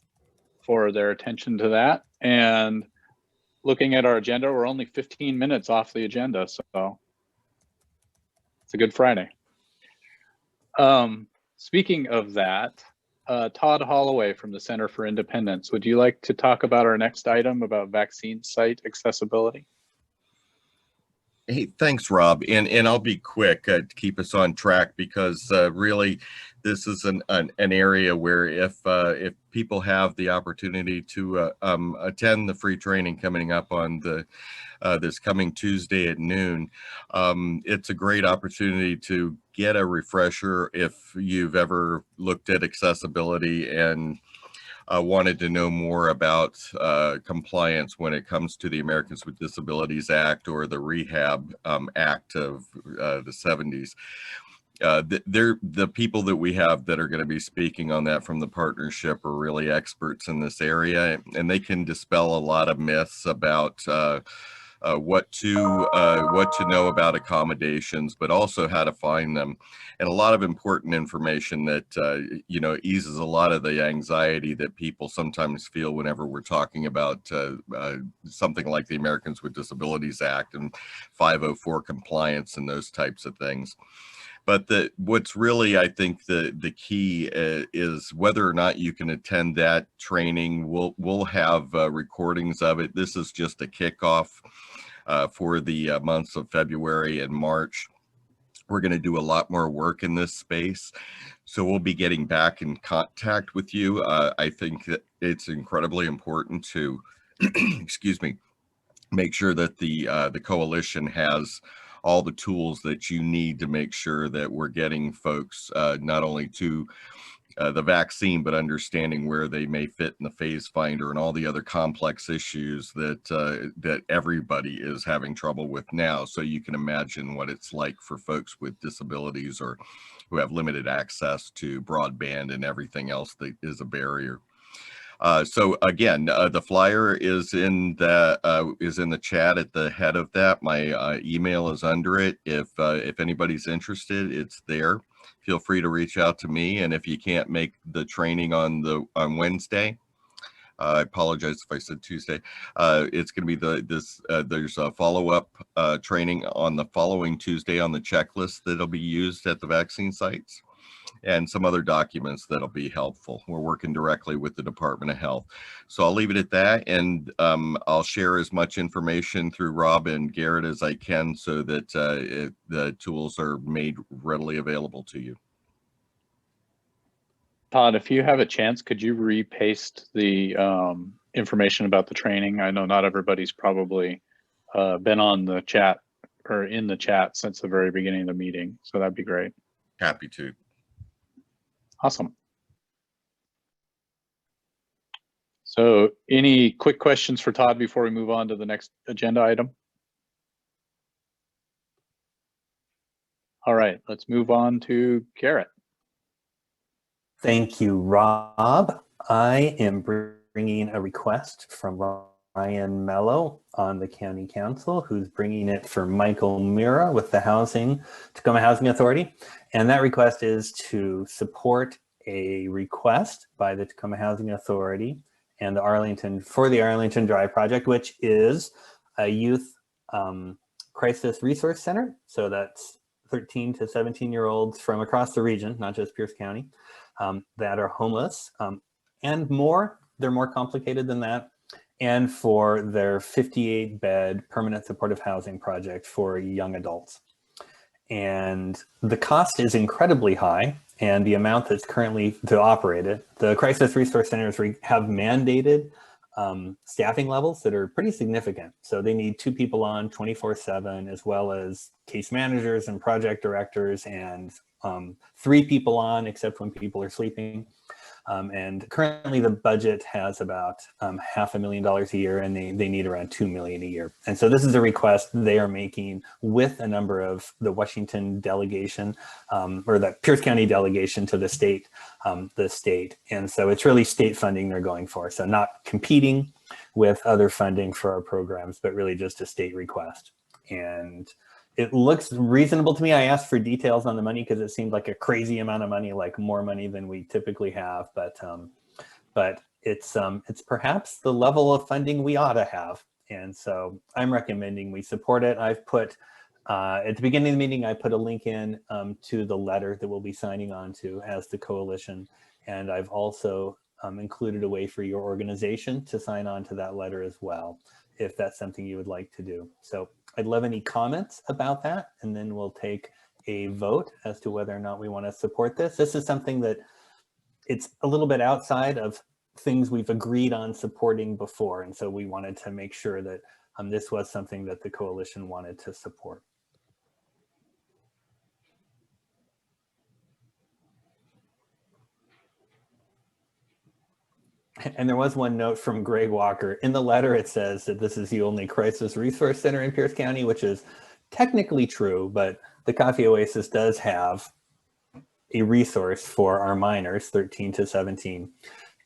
for their attention to that. And looking at our agenda, we're only 15 minutes off the agenda. So it's a good Friday. Speaking of that, Todd Holloway from the Center for Independence, would you like to talk about our next item about vaccine site accessibility? Hey, thanks, Rob. And I'll be quick to keep us on track because really this is an area where if people have the opportunity to attend the free training coming up on this coming Tuesday at noon, it's a great opportunity to get a refresher if you've ever looked at accessibility and wanted to know more about compliance when it comes to the Americans with Disabilities Act or the Rehab Act of the 70s. The people that we have that are going to be speaking on that from the partnership are really experts in this area, and they can dispel a lot of myths about what to know about accommodations, but also how to find them, and a lot of important information that eases a lot of the anxiety that people sometimes feel whenever we're talking about something like the Americans with Disabilities Act and 504 compliance and those types of things. But what's really, I think, the key is whether or not you can attend that training. We'll have recordings of it. This is just a kickoff for the months of February and March. We're going to do a lot more work in this space, so we'll be getting back in contact with you. I think that it's incredibly important to, excuse me, make sure that the coalition has all the tools that you need to make sure that we're getting folks not only to the vaccine, but understanding where they may fit in the phase finder and all the other complex issues that everybody is having trouble with now. So you can imagine what it's like for folks with disabilities or who have limited access to broadband and everything else that is a barrier. So again, the flyer is in the chat at the head of that. My email is under it. If anybody's interested, it's there. Feel free to reach out to me. And if you can't make the training on Wednesday, I apologize if I said Tuesday. It's going to be there's a follow-up training on the following Tuesday on the checklist that'll be used at the vaccine sites, and some other documents that'll be helpful. We're working directly with the Department of Health. So I'll leave it at that, and I'll share as much information through Rob and Garrett as I can so that the tools are made readily available to you. Todd, if you have a chance, could you repaste the information about the training? I know not everybody's probably been on the chat or in the chat since the very beginning of the meeting. So that'd be great. Happy to. Awesome. So any quick questions for Todd before we move on to the next agenda item? All right, let's move on to Garrett. Thank you, Rob. I am bringing a request from Ryan Mello on the County Council, who's bringing it for Michael Mira with the Tacoma Housing Authority. And that request is to support a request by the Tacoma Housing Authority and the Arlington Drive project, which is a youth crisis resource center. So that's 13 to 17-year-olds from across the region, not just Pierce County, that are homeless and more. They're more complicated than that. And for their 58-bed permanent supportive housing project for young adults. And the cost is incredibly high, and the amount that's currently to operate it, the crisis resource centers have mandated staffing levels that are pretty significant. So they need 2 people on 24/7, as well as case managers and project directors, and 3 people on except when people are sleeping. And currently the budget has about $500,000 a year, and they need around $2 million a year. And so this is a request they are making with a number of the Washington delegation, or the Pierce County delegation to the state. And so it's really state funding they're going for. So not competing with other funding for our programs, but really just a state request. And it looks reasonable to me. I asked for details on the money because it seemed like a crazy amount of money, like more money than we typically have. But it's perhaps the level of funding we ought to have. And so I'm recommending we support it. I've put, at the beginning of the meeting, I put a link in to the letter that we'll be signing on to as the coalition. And I've also included a way for your organization to sign on to that letter as well, if that's something you would like to do. So I'd love any comments about that, and then we'll take a vote as to whether or not we want to support this. This is something that it's a little bit outside of things we've agreed on supporting before, and so we wanted to make sure that this was something that the coalition wanted to support. And there was one note from Greg Walker. In the letter, it says that this is the only crisis resource center in Pierce County, which is technically true, but the Coffee Oasis does have a resource for our minors, 13 to 17.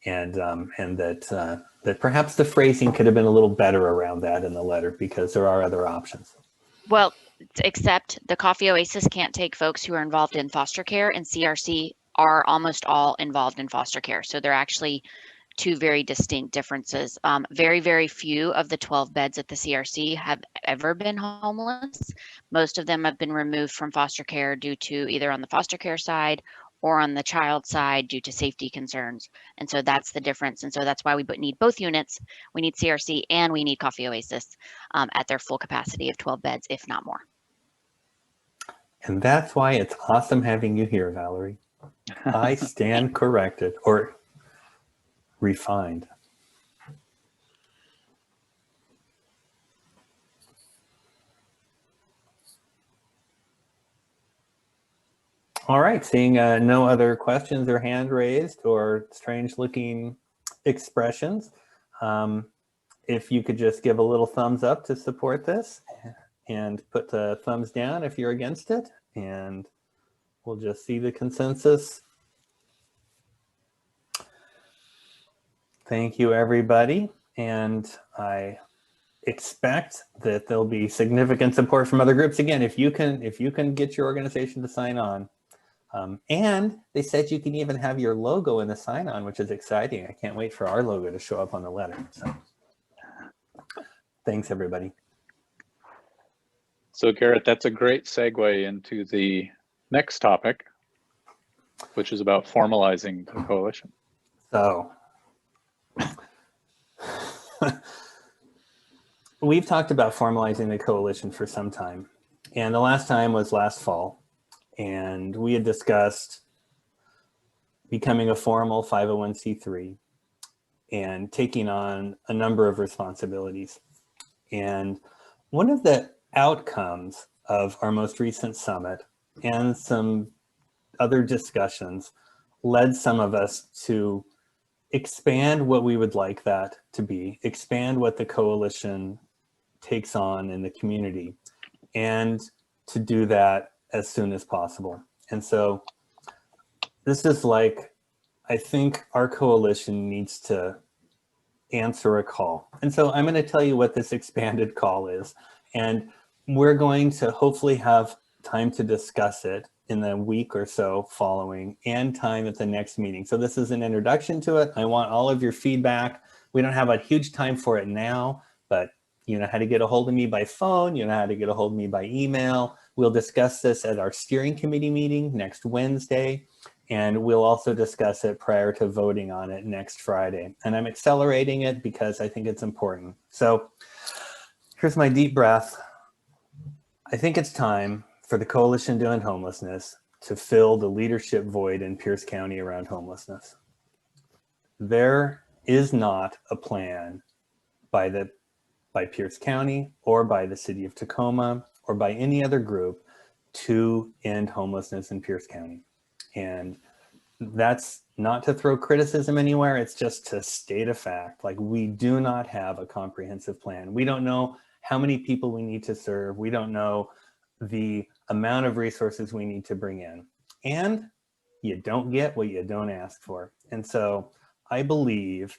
And that perhaps the phrasing could have been a little better around that in the letter, because there are other options. Well, except the Coffee Oasis can't take folks who are involved in foster care, and CRC are almost all involved in foster care. So they're actually 2 very distinct differences. Very, very few of the 12 beds at the CRC have ever been homeless. Most of them have been removed from foster care due to either on the foster care side or on the child side due to safety concerns. And so that's the difference. And so that's why we need both units. We need CRC and we need Coffee Oasis at their full capacity of 12 beds, if not more. And that's why it's awesome having you here, Valerie. I stand corrected, or refined. All right, seeing no other questions or hand raised or strange looking expressions, if you could just give a little thumbs up to support this and put the thumbs down if you're against it, and we'll just see the consensus. Thank you, everybody. And I expect that there'll be significant support from other groups. Again, if you can get your organization to sign on. And they said you can even have your logo in the sign-on, which is exciting. I can't wait for our logo to show up on the letter. So thanks, everybody. So Garrett, that's a great segue into the next topic, which is about formalizing the coalition. So we've talked about formalizing the coalition for some time, and the last time was last fall, and we had discussed becoming a formal 501c3 and taking on a number of responsibilities. And one of the outcomes of our most recent summit and some other discussions led some of us to expand what we would like that to be, expand what the coalition takes on in the community, and to do that as soon as possible. And so this is like, I think our coalition needs to answer a call. And so I'm going to tell you what this expanded call is. And we're going to hopefully have time to discuss it in the week or so following, and time at the next meeting. So this is an introduction to it. I want all of your feedback. We don't have a huge time for it now, but you know how to get a hold of me by phone, you know how to get a hold of me by email. We'll discuss this at our steering committee meeting next Wednesday, and we'll also discuss it prior to voting on it next Friday. And I'm accelerating it because I think it's important. So here's my deep breath. I think it's time for the Coalition to End Homelessness to fill the leadership void in Pierce County around homelessness. There is not a plan by Pierce County or by the City of Tacoma or by any other group to end homelessness in Pierce County. And that's not to throw criticism anywhere, it's just to state a fact. Like, we do not have a comprehensive plan. We don't know how many people we need to serve. We don't know the amount of resources we need to bring in. And you don't get what you don't ask for. And so I believe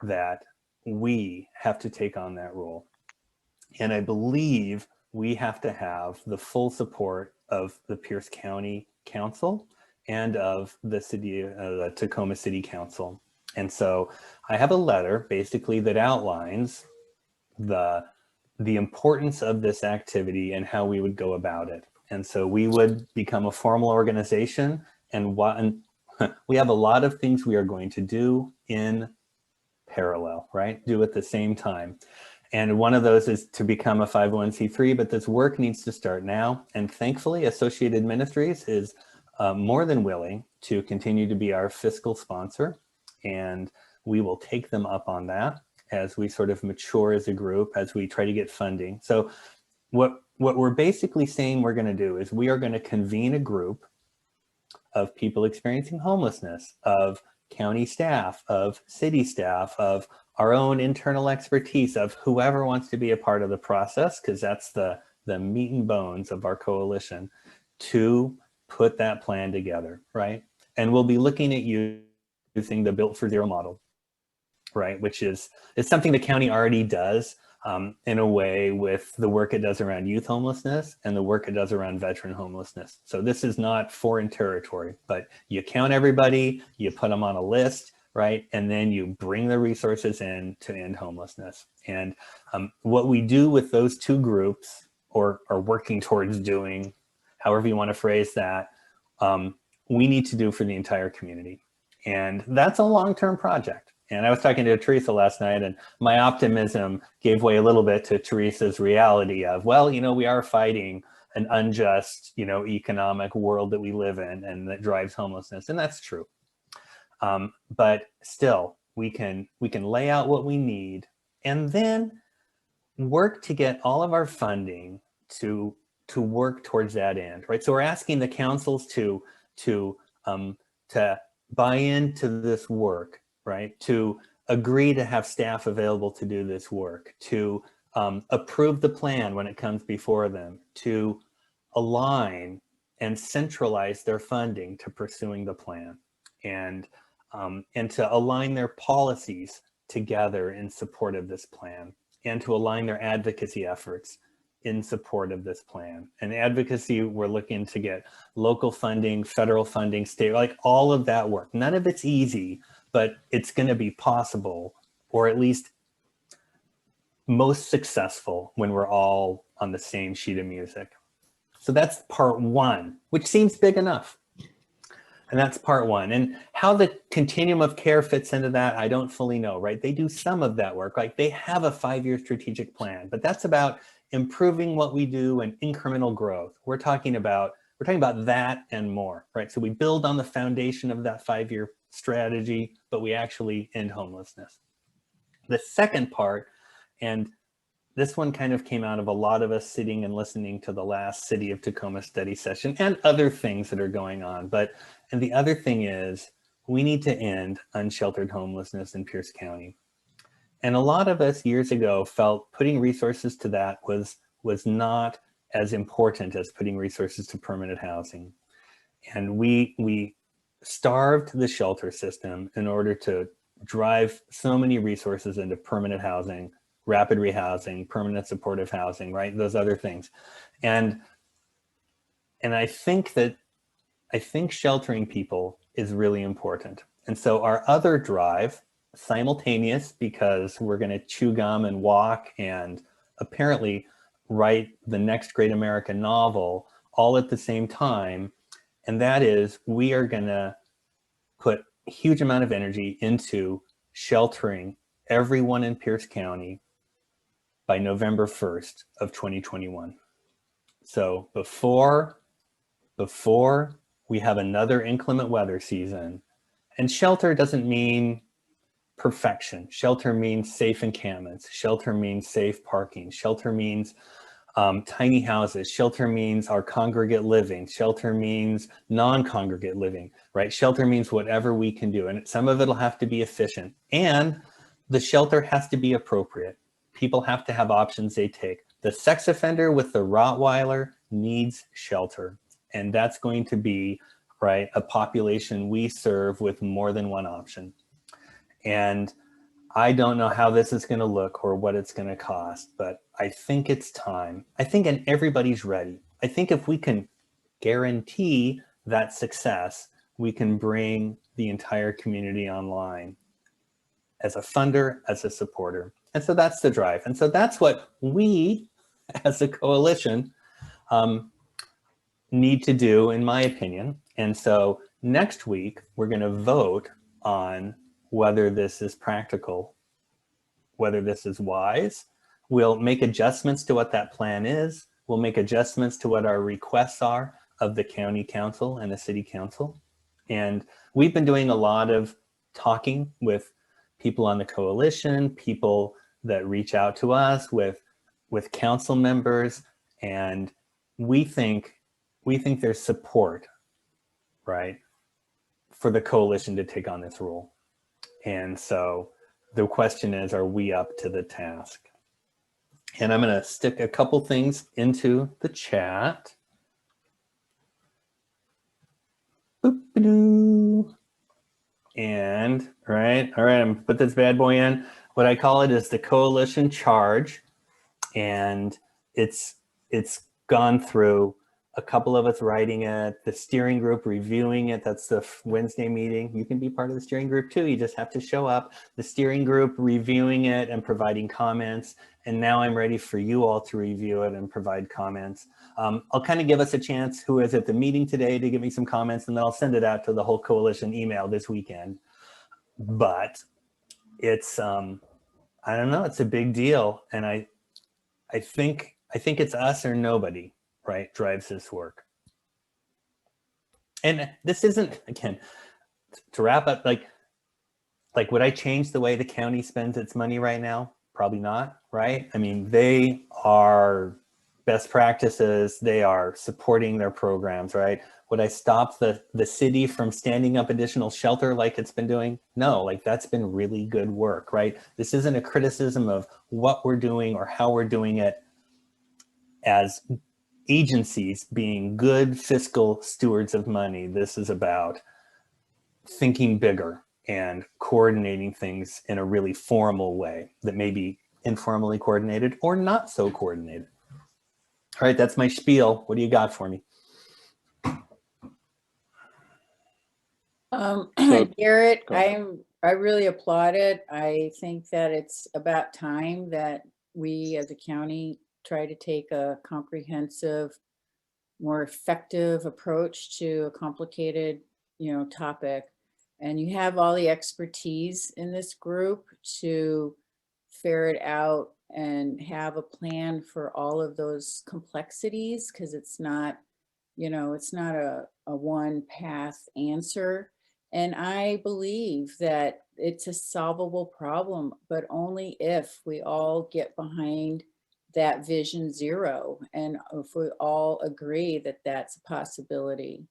that we have to take on that role. And I believe we have to have the full support of the Pierce County Council and of the Tacoma City Council. And so I have a letter basically that outlines the importance of this activity and how we would go about it. And so we would become a formal organization, and we have a lot of things we are going to do in parallel, right? Do at the same time. And one of those is to become a 501c3, but this work needs to start now. And thankfully, Associated Ministries is more than willing to continue to be our fiscal sponsor. And we will take them up on that as we sort of mature as a group, as we try to get funding. So what we're basically saying we're going to do is we are going to convene a group of people experiencing homelessness, of county staff, of city staff, of our own internal expertise, of whoever wants to be a part of the process, because that's the meat and bones of our coalition, to put that plan together, right? And we'll be looking at using the Built for Zero model, right? Which is something the county already does in a way with the work it does around youth homelessness and the work it does around veteran homelessness. So this is not foreign territory, but you count everybody, you put them on a list, right? And then you bring the resources in to end homelessness. And what we do with those two groups, or are working towards doing, however you want to phrase that, we need to do for the entire community. And that's a long-term project. And I was talking to Teresa last night, and my optimism gave way a little bit to Teresa's reality of, well, you know, we are fighting an unjust, you know, economic world that we live in and that drives homelessness. And that's true. But still, we can lay out what we need and then work to get all of our funding to work towards that end, right? So we're asking the councils to buy into this work, right? To agree to have staff available to do this work, to approve the plan when it comes before them, to align and centralize their funding to pursuing the plan, and to align their policies together in support of this plan, and to align their advocacy efforts in support of this plan. And advocacy, we're looking to get local funding, federal funding, state, like all of that work. None of it's easy, but it's going to be possible, or at least most successful when we're all on the same sheet of music. So that's part one, which seems big enough. And that's part one. And how the continuum of care fits into that, I don't fully know, right? They do some of that work, like they have a 5-year strategic plan, but that's about improving what we do and incremental growth. We're talking about that and more, right? So we build on the foundation of that 5-year strategy, but we actually end homelessness. The second part, and this one kind of came out of a lot of us sitting and listening to the last City of Tacoma study session and other things that are going on. And the other thing is, we need to end unsheltered homelessness in Pierce County. And a lot of us years ago felt putting resources to that was not as important as putting resources to permanent housing. And we starved the shelter system in order to drive so many resources into permanent housing, rapid rehousing, permanent supportive housing, right? Those other things. And I think sheltering people is really important. And so our other drive, simultaneous, because we're going to chew gum and walk and apparently write the next great American novel all at the same time. And that is, we are going to put a huge amount of energy into sheltering everyone in Pierce County by November 1st of 2021. So before we have another inclement weather season, and shelter doesn't mean perfection. Shelter means safe encampments. Shelter means safe parking. Shelter means tiny houses. Shelter means our congregate living. Shelter means non-congregate living, right? Shelter means whatever we can do. And some of it'll have to be efficient. And the shelter has to be appropriate. People have to have options they take. The sex offender with the Rottweiler needs shelter. And that's going to be, right, a population we serve with more than one option. And I don't know how this is going to look or what it's going to cost, but I think it's time. I think, and everybody's ready. I think if we can guarantee that success, we can bring the entire community online as a funder, as a supporter. And so that's the drive. And so that's what we as a coalition need to do, in my opinion. And so next week, we're going to vote on whether this is practical, whether this is wise. We'll make adjustments to what that plan is. We'll make adjustments to what our requests are of the county council and the city council. And we've been doing a lot of talking with people on the coalition, people that reach out to us, with council members, and we think there's support, right, for the coalition to take on this role. And so the question is, are we up to the task? And I'm going to stick a couple things into the chat. Boop-a-doo. And all right, I'm going to put this bad boy in. What I call it is the coalition charge. And it's gone through a couple of us writing it, the steering group reviewing it. That's the Wednesday meeting. You can be part of the steering group too. You just have to show up. The steering group reviewing it and providing comments. And now I'm ready for you all to review it and provide comments. I'll kind of give us a chance, who is at the meeting today, to give me some comments, and then I'll send it out to the whole coalition email this weekend. But it's, I don't know, it's a big deal. And I think it's us or nobody, right, drives this work. And this isn't, again, to wrap up, like would I change the way the county spends its money right now? Probably not, right? I mean, they are best practices. They are supporting their programs, right? Would I stop the city from standing up additional shelter like it's been doing? No, like that's been really good work, right? This isn't a criticism of what we're doing or how we're doing it as agencies being good fiscal stewards of money. This is about thinking bigger and coordinating things in a really formal way that may be informally coordinated or not so coordinated. All right, that's my spiel. What do you got for me? Garrett, I really applaud it. I think that it's about time that we as a county try to take a comprehensive, more effective approach to a complicated, topic. And you have all the expertise in this group to ferret out and have a plan for all of those complexities, because it's not, it's not a one path answer. And I believe that it's a solvable problem, but only if we all get behind that vision zero. And if we all agree that that's a possibility.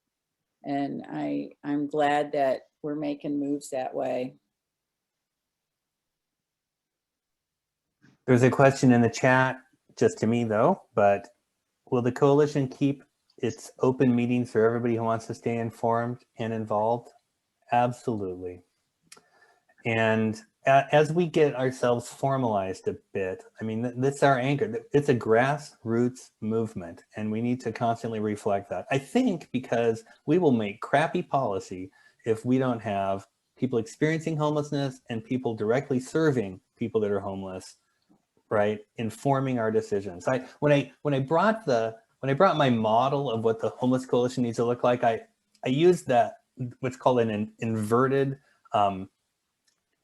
And I'm glad that we're making moves that way. There's a question in the chat, just to me though, but will the coalition keep its open meetings for everybody who wants to stay informed and involved? Absolutely. And as we get ourselves formalized a bit, I mean, that's our anchor. It's a grassroots movement, and we need to constantly reflect that. I think because we will make crappy policy if we don't have people experiencing homelessness and people directly serving people that are homeless, right, informing our decisions. When I brought my model of what the homeless coalition needs to look like, I used that what's called an inverted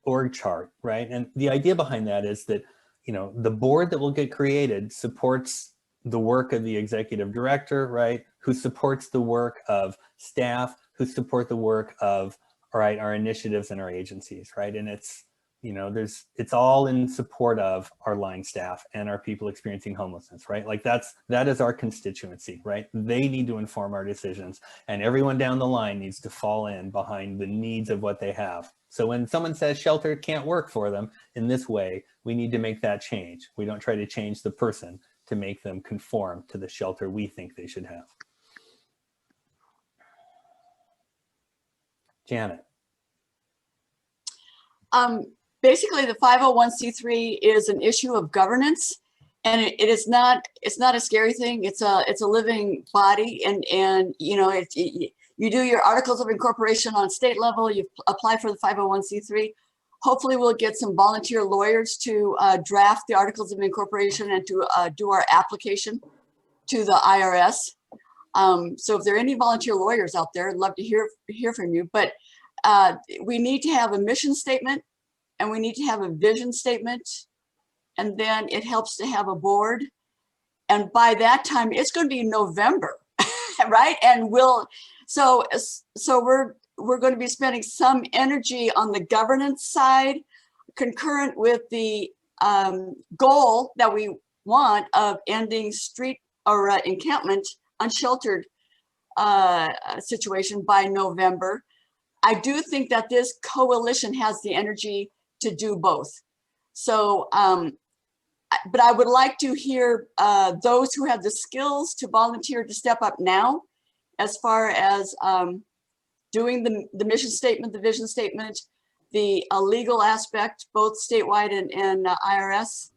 org chart, right? And the idea behind that is that, you know, the board that will get created supports the work of the executive director, right? Who supports the work of staff, who support the work of, right, our initiatives and our agencies, right? And it's, you know, it's all in support of our line staff and our people experiencing homelessness, right? Like that is our constituency, right? They need to inform our decisions, and everyone down the line needs to fall in behind the needs of what they have. So when someone says shelter can't work for them in this way, we need to make that change. We don't try to change the person to make them conform to the shelter we think they should have. Janet. Basically, the 501c3 is an issue of governance, and it's not a scary thing. It's a living body, and you know, you do your articles of incorporation on state level. You apply for the 501c3. Hopefully, we'll get some volunteer lawyers to draft the articles of incorporation and to do our application to the IRS. So if there are any volunteer lawyers out there, I'd love to hear from you. But we need to have a mission statement, and we need to have a vision statement, and then it helps to have a board. And by that time, it's going to be November, right? And so we're going to be spending some energy on the governance side, concurrent with the goal that we want of ending street or encampment, unsheltered situation by November. I do think that this coalition has the energy to do both. So, but I would like to hear those who have the skills to volunteer to step up now, as far as doing the mission statement, the vision statement, the legal aspect, both statewide and IRS.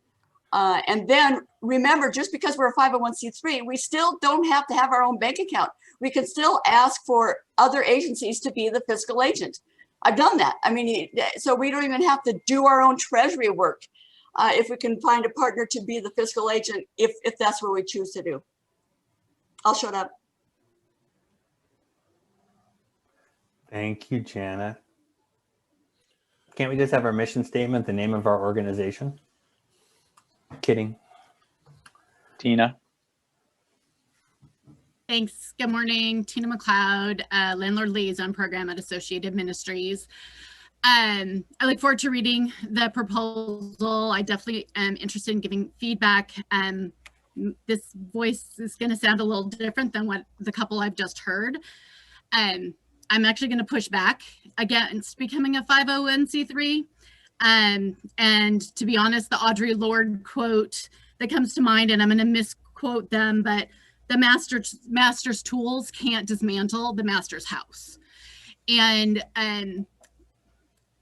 And then remember, just because we're a 501c3, we still don't have to have our own bank account. We can still ask for other agencies to be the fiscal agent. I've done that. I mean, so we don't even have to do our own treasury work if we can find a partner to be the fiscal agent, if that's what we choose to do. I'll shut up. Thank you, Janet. Can't we just have our mission statement, the name of our organization? Kidding. Tina. Thanks. Good morning. Tina McLeod, Landlord Liaison Program at Associated Ministries. I look forward to reading the proposal. I definitely am interested in giving feedback. This voice is going to sound a little different than what the couple I've just heard. I'm actually going to push back against becoming a 501c3. And to be honest, the Audre Lorde quote that comes to mind, and I'm going to misquote them, but the master's tools can't dismantle the master's house. And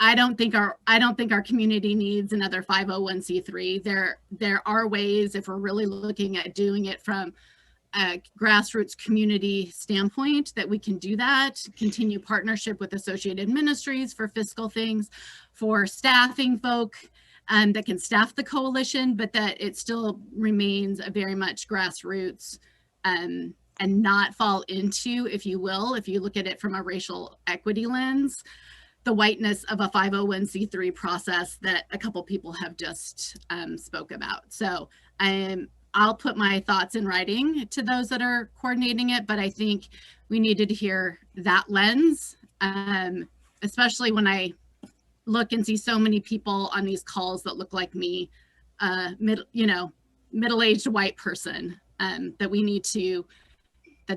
I don't think our community needs another 501c3. There are ways, if we're really looking at doing it from a grassroots community standpoint, that we can do that. Continue partnership with Associated Ministries for fiscal things, for staffing folk that can staff the coalition, but that it still remains a very much grassroots and not fall into, if you will, if you look at it from a racial equity lens, the whiteness of a 501c3 process that a couple people have just spoke about. So I'll put my thoughts in writing to those that are coordinating it, but I think we needed to hear that lens, especially when I look and see so many people on these calls that look like me, middle-aged white person, that we need to,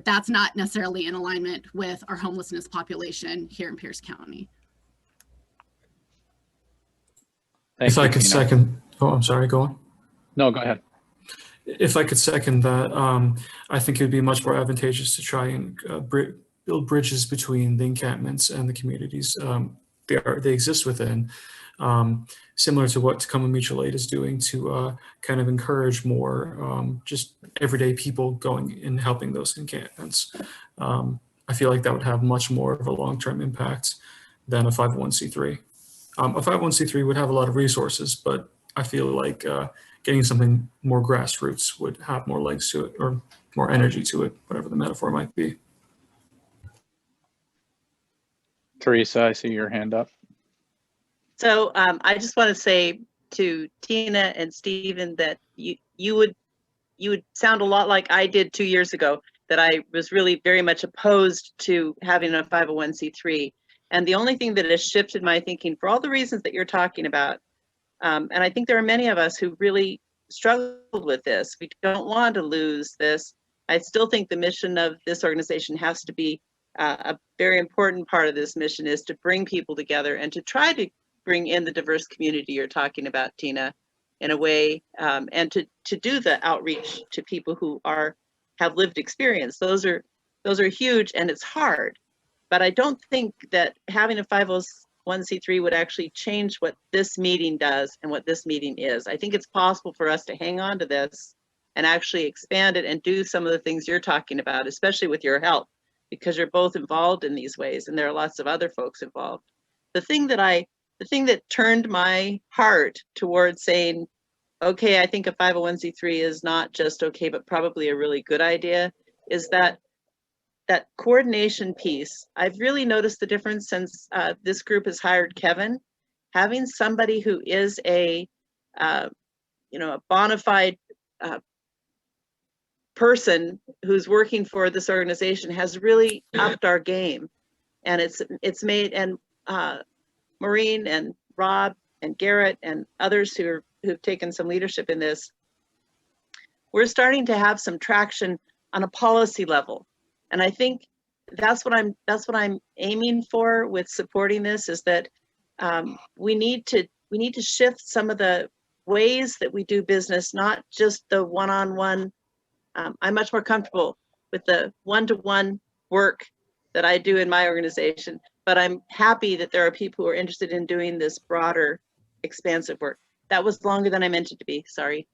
that's not necessarily in alignment with our homelessness population here in Pierce County. Thank I you, could Tina. second, oh, I'm sorry, go on. No, go ahead. If I could second that, I think it would be much more advantageous to try and build bridges between the encampments and the communities they exist within, similar to what Tacoma Mutual Aid is doing to kind of encourage more just everyday people going and helping those encampments. I feel like that would have much more of a long-term impact than a 501c3. A 501c3 would have a lot of resources, but I feel like getting something more grassroots would have more legs to it, or more energy to it, whatever the metaphor might be. Teresa, I see your hand up. So I just want to say to Tina and Stephen that you would sound a lot like I did 2 years ago, that I was really very much opposed to having a 501c3. And the only thing that has shifted my thinking, for all the reasons that you're talking about, and I think there are many of us who really struggled with this. We don't want to lose this. I still think the mission of this organization has to be a very important part of this mission is to bring people together and to try to bring in the diverse community you're talking about, Tina, in a way, and to do the outreach to people who have lived experience. Those are huge, and it's hard. But I don't think that having a 501c3 would actually change what this meeting does and what this meeting is. I think it's possible for us to hang on to this and actually expand it and do some of the things you're talking about, especially with your help, because you're both involved in these ways, and there are lots of other folks involved. The thing that turned my heart towards saying, okay, I think a 501c3 is not just okay, but probably a really good idea, is that coordination piece. I've really noticed the difference since this group has hired Kevin. Having somebody who is a bona fide person who's working for this organization has really upped our game, and it's made, and Maureen and Rob and Garrett and others who've taken some leadership in this, we're starting to have some traction on a policy level. And I think that's what I'm aiming for with supporting this, is that we need to shift some of the ways that we do business, not just the one-on-one. I'm much more comfortable with the one-to-one work that I do in my organization, but I'm happy that there are people who are interested in doing this broader, expansive work. That was longer than I meant it to be, sorry.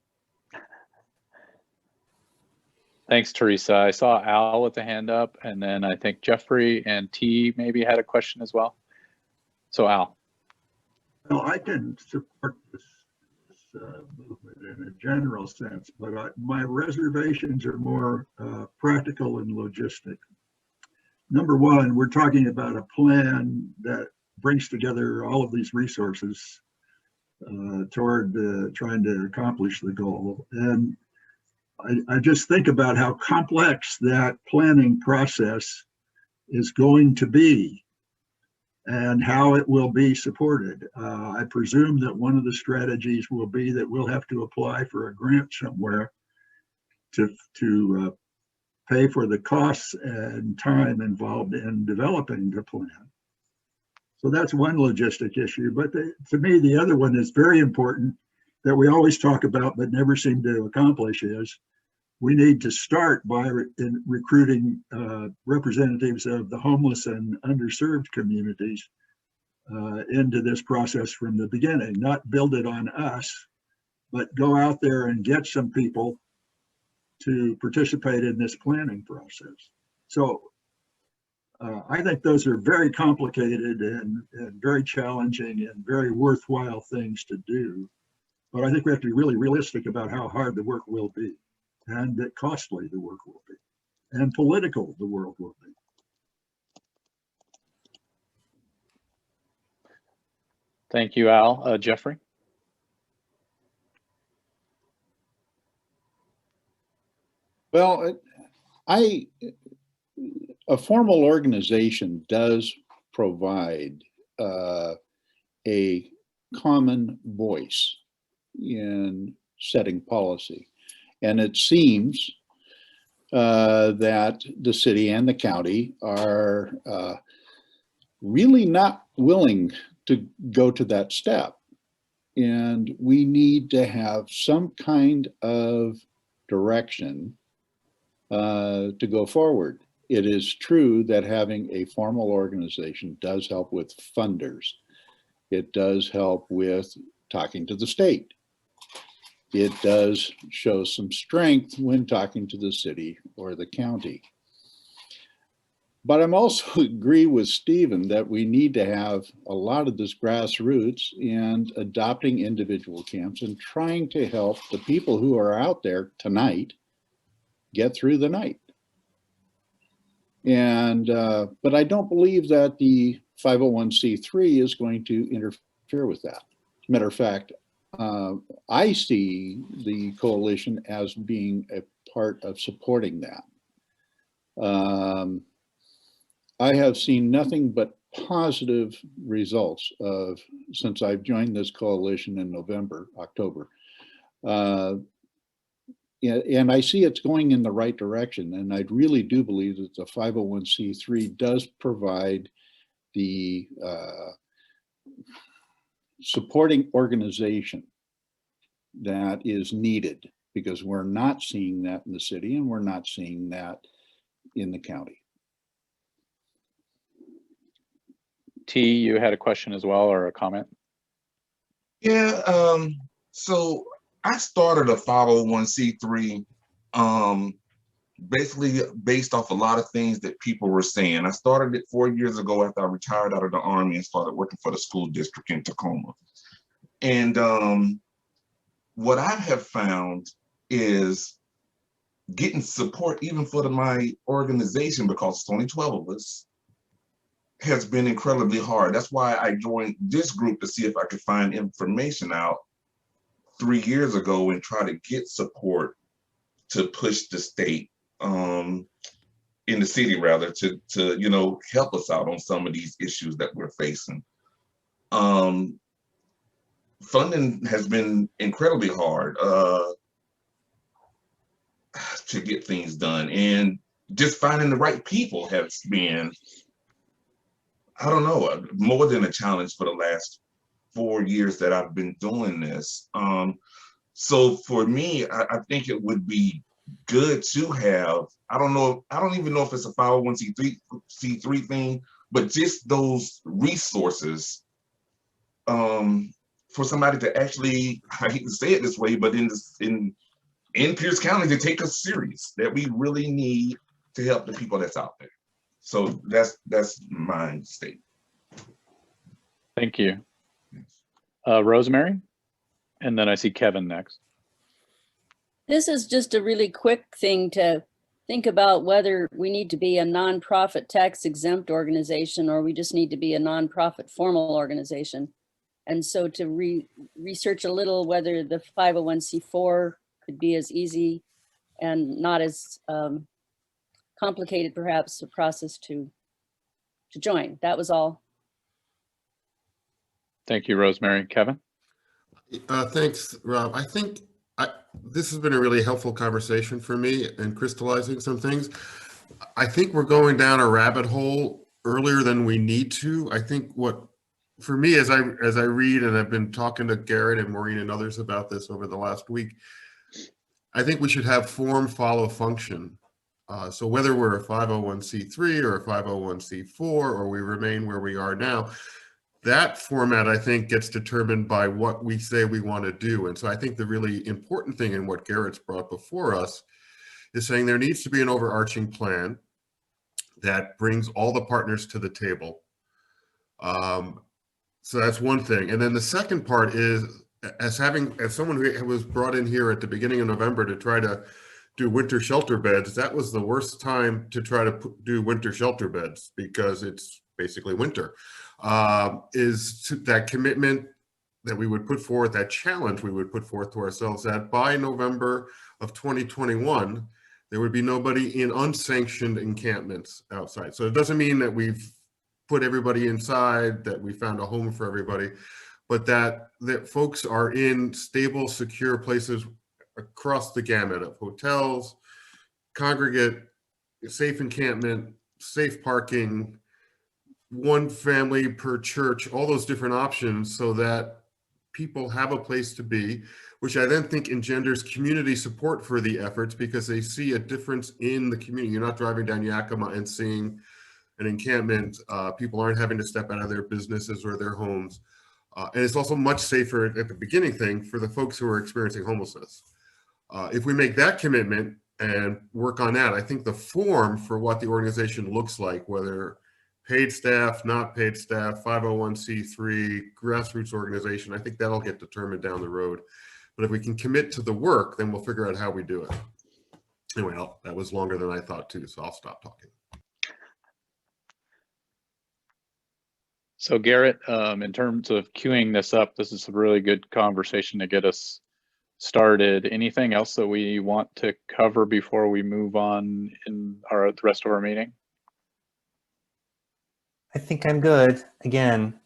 Thanks, Teresa. I saw Al with a hand up, and then I think Jeffrey and T maybe had a question as well. So Al. Well, I can support this movement in a general sense, but my reservations are more practical and logistic. Number one, we're talking about a plan that brings together all of these resources toward trying to accomplish the goal. And I just think about how complex that planning process is going to be and how it will be supported. I presume that one of the strategies will be that we'll have to apply for a grant somewhere to pay for the costs and time involved in developing the plan. So that's one logistic issue. But to me, the other one is very important that we always talk about but never seem to accomplish is we need to start by recruiting representatives of the homeless and underserved communities into this process from the beginning, not build it on us, but go out there and get some people to participate in this planning process. So I think those are very complicated and very challenging and very worthwhile things to do. But I think we have to be really realistic about how hard the work will be, and that costly the work will be, and political the world will be. Thank you, Al. Jeffrey? Well, a formal organization does provide a common voice in setting policy. And it seems that the city and the county are really not willing to go to that step. And we need to have some kind of direction to go forward. It is true that having a formal organization does help with funders. It does help with talking to the state. It does show some strength when talking to the city or the county. But I'm also agree with Stephen that we need to have a lot of this grassroots and adopting individual camps and trying to help the people who are out there tonight get through the night. And, but I don't believe that the 501c3 is going to interfere with that. As a matter of fact, I see the coalition as being a part of supporting that. I have seen nothing but positive results since I've joined this coalition in October. And I see it's going in the right direction. And I really do believe that the 501c3 does provide the supporting organization that is needed, because we're not seeing that in the city and we're not seeing that in the county. T, you had a question as well, or a comment? Yeah, so I started a 501c3 basically based off a lot of things that people were saying. I started it 4 years ago after I retired out of the Army and started working for the school district in Tacoma. And what I have found is getting support even for my organization, because it's only 12 of us, has been incredibly hard. That's why I joined this group to see if I could find information out 3 years ago and try to get support to push the state in the city rather to you know, help us out on some of these issues that we're facing. Funding has been incredibly hard to get things done, and just finding the right people has been, I don't know, more than a challenge for the last 4 years that I've been doing this. So for me, I think it would be good to have, I don't even know if it's a 501c3 thing, but just those resources for somebody to actually, I hate to say it this way, but in Pierce County, to take us serious, that we really need to help the people that's out there. So that's my statement. Thank you. Rosemary, and then I see Kevin next. This is just a really quick thing to think about, whether we need to be a nonprofit tax exempt organization or we just need to be a nonprofit formal organization. And so to research a little whether the 501c4 could be as easy and not as complicated, perhaps, a process to join. That was all. Thank you, Rosemary. Kevin? Thanks, Rob. I think this has been a really helpful conversation for me in crystallizing some things. I think we're going down a rabbit hole earlier than we need to. I think what, for me, as I read, and I've been talking to Garrett and Maureen and others about this over the last week, I think we should have form follow function. So whether we're a 501c3 or a 501c4, or we remain where we are now, that format, I think, gets determined by what we say we want to do. And so I think the really important thing in what Garrett's brought before us is saying there needs to be an overarching plan that brings all the partners to the table. So that's one thing. And then the second part is, as someone who was brought in here at the beginning of November to try to do winter shelter beds, that was the worst time to try to do winter shelter beds, because it's basically winter. That commitment that we would put forth, that challenge we would put forth to ourselves, that by November of 2021, there would be nobody in unsanctioned encampments outside. So it doesn't mean that we've put everybody inside, that we found a home for everybody, but that folks are in stable, secure places across the gamut of hotels, congregate, safe encampment, safe parking, one family per church, all those different options so that people have a place to be, which I then think engenders community support for the efforts because they see a difference in the community. You're not driving down Yakima and seeing an encampment. People aren't having to step out of their businesses or their homes. And it's also much safer at the beginning thing for the folks who are experiencing homelessness. If we make that commitment and work on that, I think the form for what the organization looks like, whether paid staff, not paid staff, 501c3, grassroots organization, I think that'll get determined down the road. But if we can commit to the work, then we'll figure out how we do it. Anyway, that was longer than I thought too, so I'll stop talking. So Garrett, in terms of queuing this up, this is a really good conversation to get us started. Anything else that we want to cover before we move on in the rest of our meeting? I think I'm good. Again,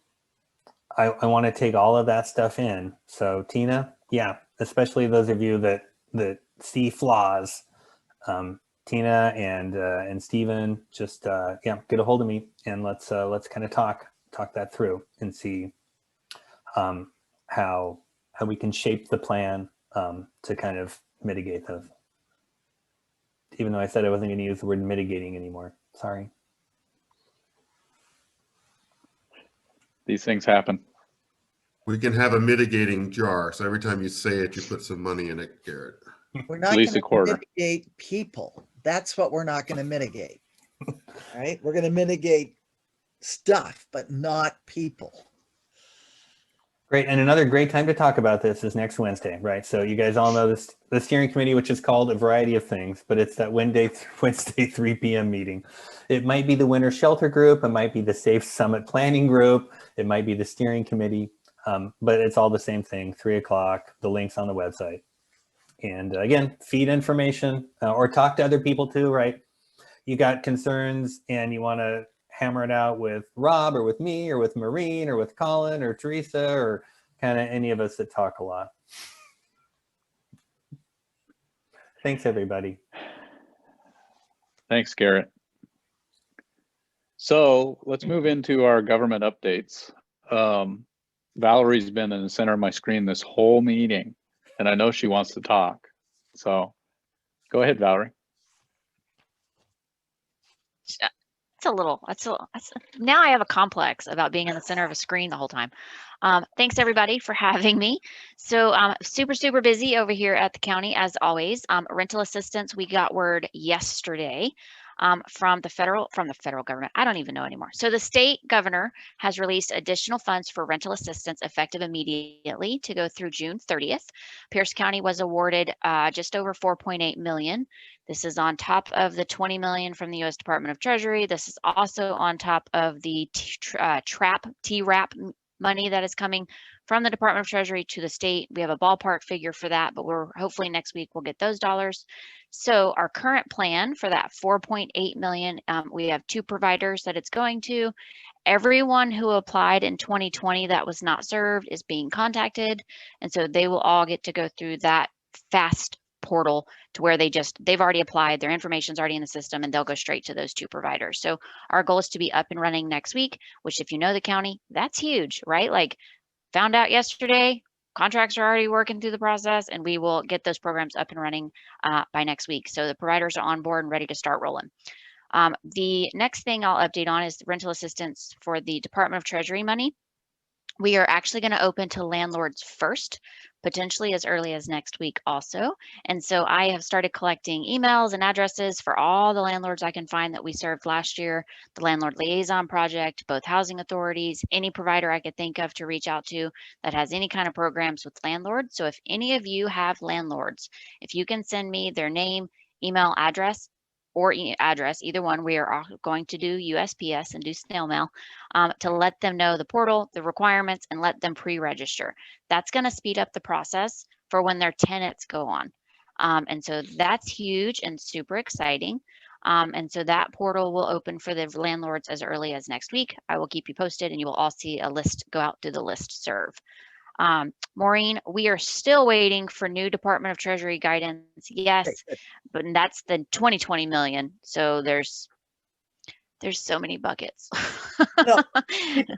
I want to take all of that stuff in. So Tina, yeah, especially those of you that see flaws, Tina and Stephen, just yeah, get a hold of me and let's kind of talk that through and see how we can shape the plan to kind of mitigate those. Even though I said I wasn't going to use the word mitigating anymore. Sorry. These things happen. We can have a mitigating jar. So every time you say it, you put some money in it, Garrett. We're not going to mitigate people. That's what we're not going to mitigate. Right? We're going to mitigate stuff, but not people. Great. And another great time to talk about this is next Wednesday, right? So you guys all know this, the steering committee, which is called a variety of things, but it's that Wednesday 3 p.m. meeting. It might be the winter shelter group. It might be the Safe Summit planning group. It might be the steering committee, but it's all the same thing, 3 o'clock, the link's on the website. And again, feed information or talk to other people too, right? You got concerns and you want to hammer it out with Rob or with me or with Maureen or with Colin or Teresa or kind of any of us that talk a lot. Thanks, everybody. Thanks, Garrett. So let's move into our government updates. Valerie's been in the center of my screen this whole meeting, and I know she wants to talk. So go ahead, Valerie. Now I have a complex about being in the center of a screen the whole time. Thanks everybody for having me. So super busy over here at the county as always. Rental assistance, we got word yesterday from the federal government. I don't even know anymore. So the state governor has released additional funds for rental assistance effective immediately to go through June 30th. Pierce County was awarded just over $4.8 million. This is on top of the $20 million from the U.S. Department of Treasury. This is also on top of the TRAP money that is coming from the Department of Treasury to the state. We have a ballpark figure for that, but we're hopefully next week we'll get those dollars. So our current plan for that $4.8 million, we have 2 providers that it's going to. Everyone who applied in 2020 that was not served is being contacted. And so they will all get to go through that FAST portal to where they've already applied, their information's already in the system, and they'll go straight to those 2 providers. So our goal is to be up and running next week, which if you know the county, that's huge, right? Like found out yesterday, contracts are already working through the process, and we will get those programs up and running by next week. So the providers are on board and ready to start rolling. The next thing I'll update on is the rental assistance for the Department of Treasury money. We are actually going to open to landlords first, potentially as early as next week also. And so I have started collecting emails and addresses for all the landlords I can find that we served last year, the Landlord Liaison Project, both housing authorities, any provider I could think of to reach out to that has any kind of programs with landlords. So if any of you have landlords, if you can send me their name, email, address, or address, either one, we are going to do USPS and do snail mail to let them know the portal, the requirements, and let them pre-register. That's going to speed up the process for when their tenants go on. And so that's huge and super exciting. And so that portal will open for the landlords as early as next week. I will keep you posted and you will all see a list go out through the list serve. Maureen, we are still waiting for new Department of Treasury guidance. Yes, but that's the 2020 million. So there's so many buckets. No,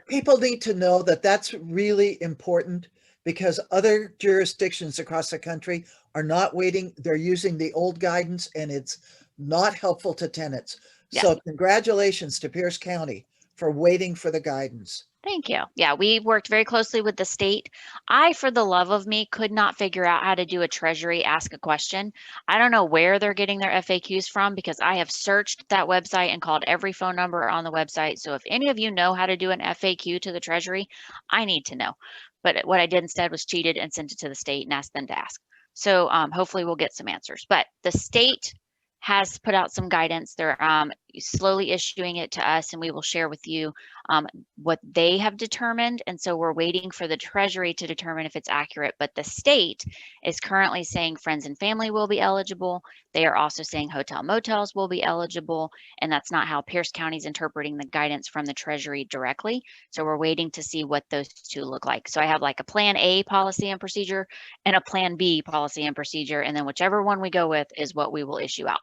people need to know that that's really important because other jurisdictions across the country are not waiting. They're using the old guidance and it's not helpful to tenants. Yes. So congratulations to Pierce County for waiting for the guidance. Thank you. Yeah, we worked very closely with the state. I, for the love of me, could not figure out how to do a Treasury ask a question. I don't know where they're getting their FAQs from because I have searched that website and called every phone number on the website. So if any of you know how to do an FAQ to the Treasury, I need to know. But what I did instead was cheated and sent it to the state and asked them to ask. So hopefully we'll get some answers. But the state has put out some guidance. They're slowly issuing it to us, and we will share with you what they have determined. And so we're waiting for the Treasury to determine if it's accurate. But the state is currently saying friends and family will be eligible. They are also saying hotel motels will be eligible. And that's not how Pierce County is interpreting the guidance from the Treasury directly. So we're waiting to see what those two look like. So I have like a plan A policy and procedure and a plan B policy and procedure. And then whichever one we go with is what we will issue out.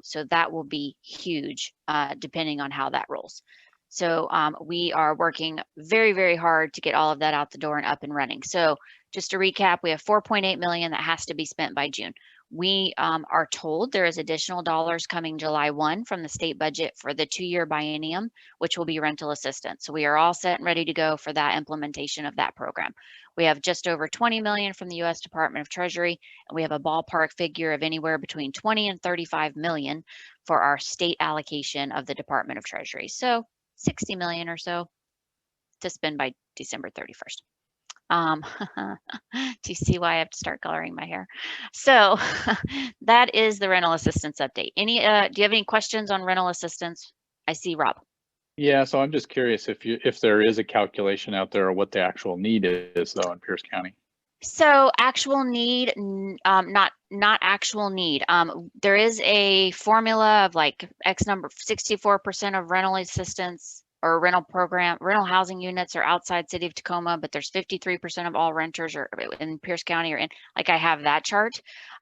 So that will be huge depending on how that rolls. So we are working very, very hard to get all of that out the door and up and running. So just to recap, we have 4.8 million that has to be spent by June. We are told there is additional dollars coming July 1 from the state budget for the 2-year biennium, which will be rental assistance. So we are all set and ready to go for that implementation of that program. We have just over 20 million from the U.S. Department of Treasury, and we have a ballpark figure of anywhere between 20 and 35 million for our state allocation of the Department of Treasury. So 60 million or so to spend by December 31st. Do you see why I have to start coloring my hair? So that is the rental assistance update. Do you have any questions on rental assistance? I see Rob. Yeah, so I'm just curious if there is a calculation out there or what the actual need is though in Pierce County. So actual need, not actual need. There is a formula of like X number, 64% of rental assistance or rental housing units are outside City of Tacoma, but there's 53% of all renters are in Pierce County or in, like I have that chart.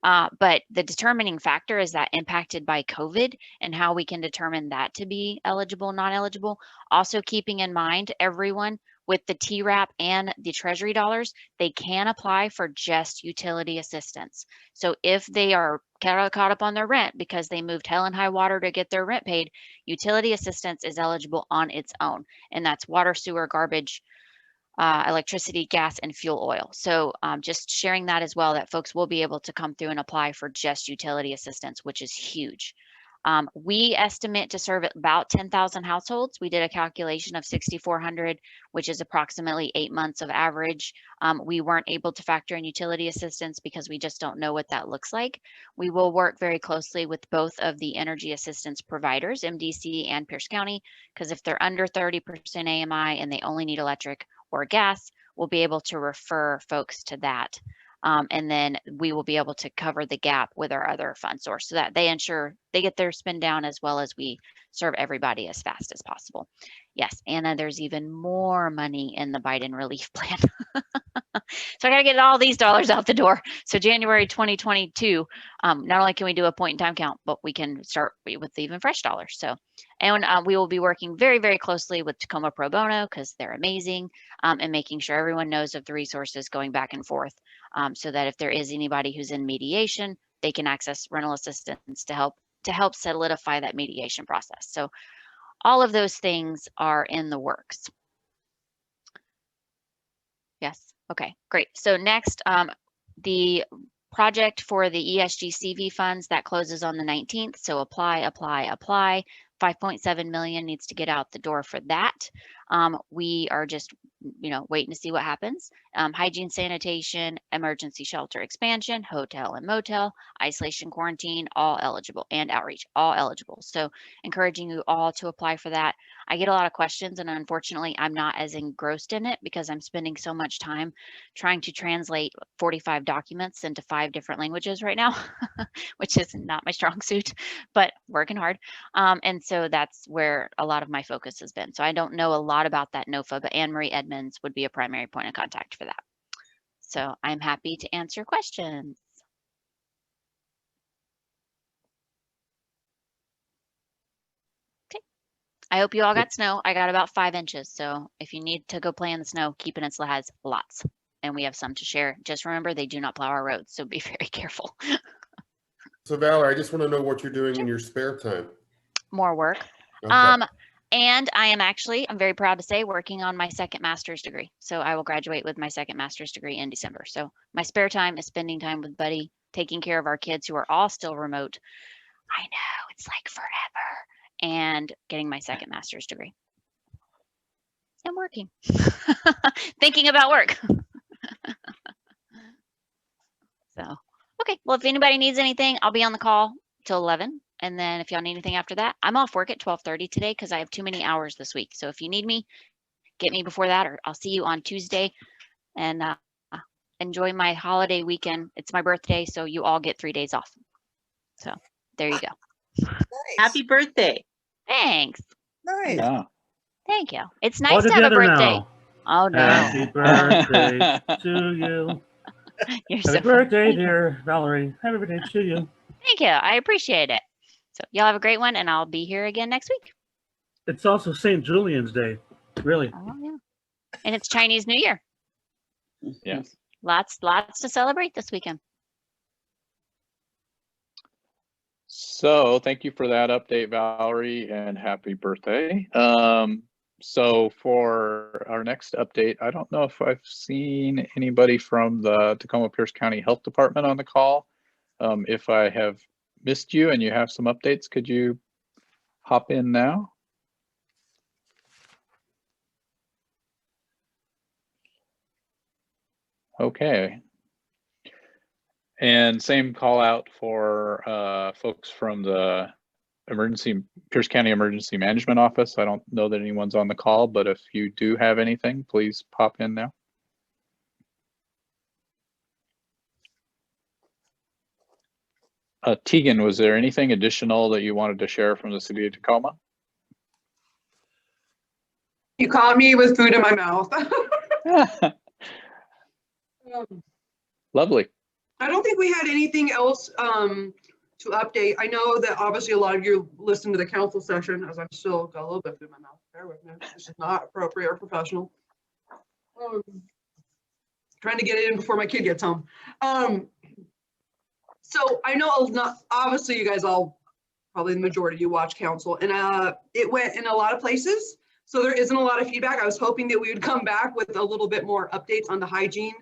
But the determining factor is that impacted by COVID and how we can determine that to be eligible, not eligible. Also keeping in mind everyone with the TRAP and the Treasury dollars, they can apply for just utility assistance. So if they are caught up on their rent because they moved hell and high water to get their rent paid, utility assistance is eligible on its own. And that's water, sewer, garbage, electricity, gas, and fuel oil. So just sharing that as well, that folks will be able to come through and apply for just utility assistance, which is huge. We estimate to serve about 10,000 households. We did a calculation of 6,400, which is approximately 8 months of average. We weren't able to factor in utility assistance because we just don't know what that looks like. We will work very closely with both of the energy assistance providers, MDC and Pierce County, because if they're under 30% AMI and they only need electric or gas, we'll be able to refer folks to that. And then we will be able to cover the gap with our other fund source so that they ensure they get their spend down as well as we serve everybody as fast as possible. Yes, Anna, there's even more money in the Biden relief plan. So I got to get all these dollars out the door. So January 2022, not only can we do a point in time count, but we can start with even fresh dollars. So, and we will be working very, very closely with Tacoma Pro Bono because they're amazing, and making sure everyone knows of the resources going back and forth, so that if there is anybody who's in mediation, they can access rental assistance to help solidify that mediation process. So all of those things are in the works. Yes. Okay, great. So next, the project for the ESG CV funds that closes on the 19th. So apply. 5.7 million needs to get out the door for that. We are just, waiting to see what happens. Hygiene, sanitation, emergency shelter expansion, hotel and motel, isolation, quarantine, all eligible, and outreach, all eligible. So encouraging you all to apply for that. I get a lot of questions, and unfortunately, I'm not as engrossed in it because I'm spending so much time trying to translate 45 documents into 5 different languages right now, which is not my strong suit, but working hard. And so that's where a lot of my focus has been. So I don't know a lot about that NOFA, but Anne Marie Edmonds would be a primary point of contact for that. So I'm happy to answer questions. Okay. I hope you all got snow. I got about 5 inches. So if you need to go play in the snow, Key Peninsula has lots. And we have some to share. Just remember, they do not plow our roads. So be very careful. So Valerie, I just want to know what you're doing in your spare time. More work. Okay. And I am actually, I'm very proud to say, working on my second master's degree. So I will graduate with my second master's degree in December. So my spare time is spending time with Buddy, taking care of our kids who are all still remote. I know, it's like forever. And getting my second master's degree. I'm working. Thinking about work. So, okay. Well, if anybody needs anything, I'll be on the call till 11. And then if y'all need anything after that, I'm off work at 12:30 today because I have too many hours this week. So if you need me, get me before that, or I'll see you on Tuesday. And enjoy my holiday weekend. It's my birthday, so you all get 3 days off. So there you go. Nice. Happy birthday. Thanks. Nice. Yeah. Thank you. It's All nice to have a together birthday. now. Oh no. Happy birthday to you. You're Happy so birthday, funny. dear Valerie. Happy birthday to you. Thank you. I appreciate it. So y'all have a great one, and I'll be here again next week. It's also St. Julian's Day. Really. Oh yeah. And it's Chinese New Year. Yes. Lots to celebrate this weekend. So thank you for that update, Valerie, and happy birthday. So for our next update, I don't know if I've seen anybody from the Tacoma Pierce County Health Department on the call. If I have missed you and you have some updates, could you hop in now? Okay. And same call out for folks from the Pierce County Emergency Management Office. I don't know that anyone's on the call, but if you do have anything, please pop in now. Tegan, was there anything additional that you wanted to share from the City of Tacoma? You caught me with food in my mouth. Lovely. I don't think we had anything else to update. I know that obviously a lot of you listened to the council session, as I'm still got a little bit of food in my mouth. Bear with me. This is not appropriate or professional. Trying to get it in before my kid gets home. So I know not obviously you guys all, probably the majority of you watch council, and it went in a lot of places. So there isn't a lot of feedback. I was hoping that we would come back with a little bit more updates on the hygiene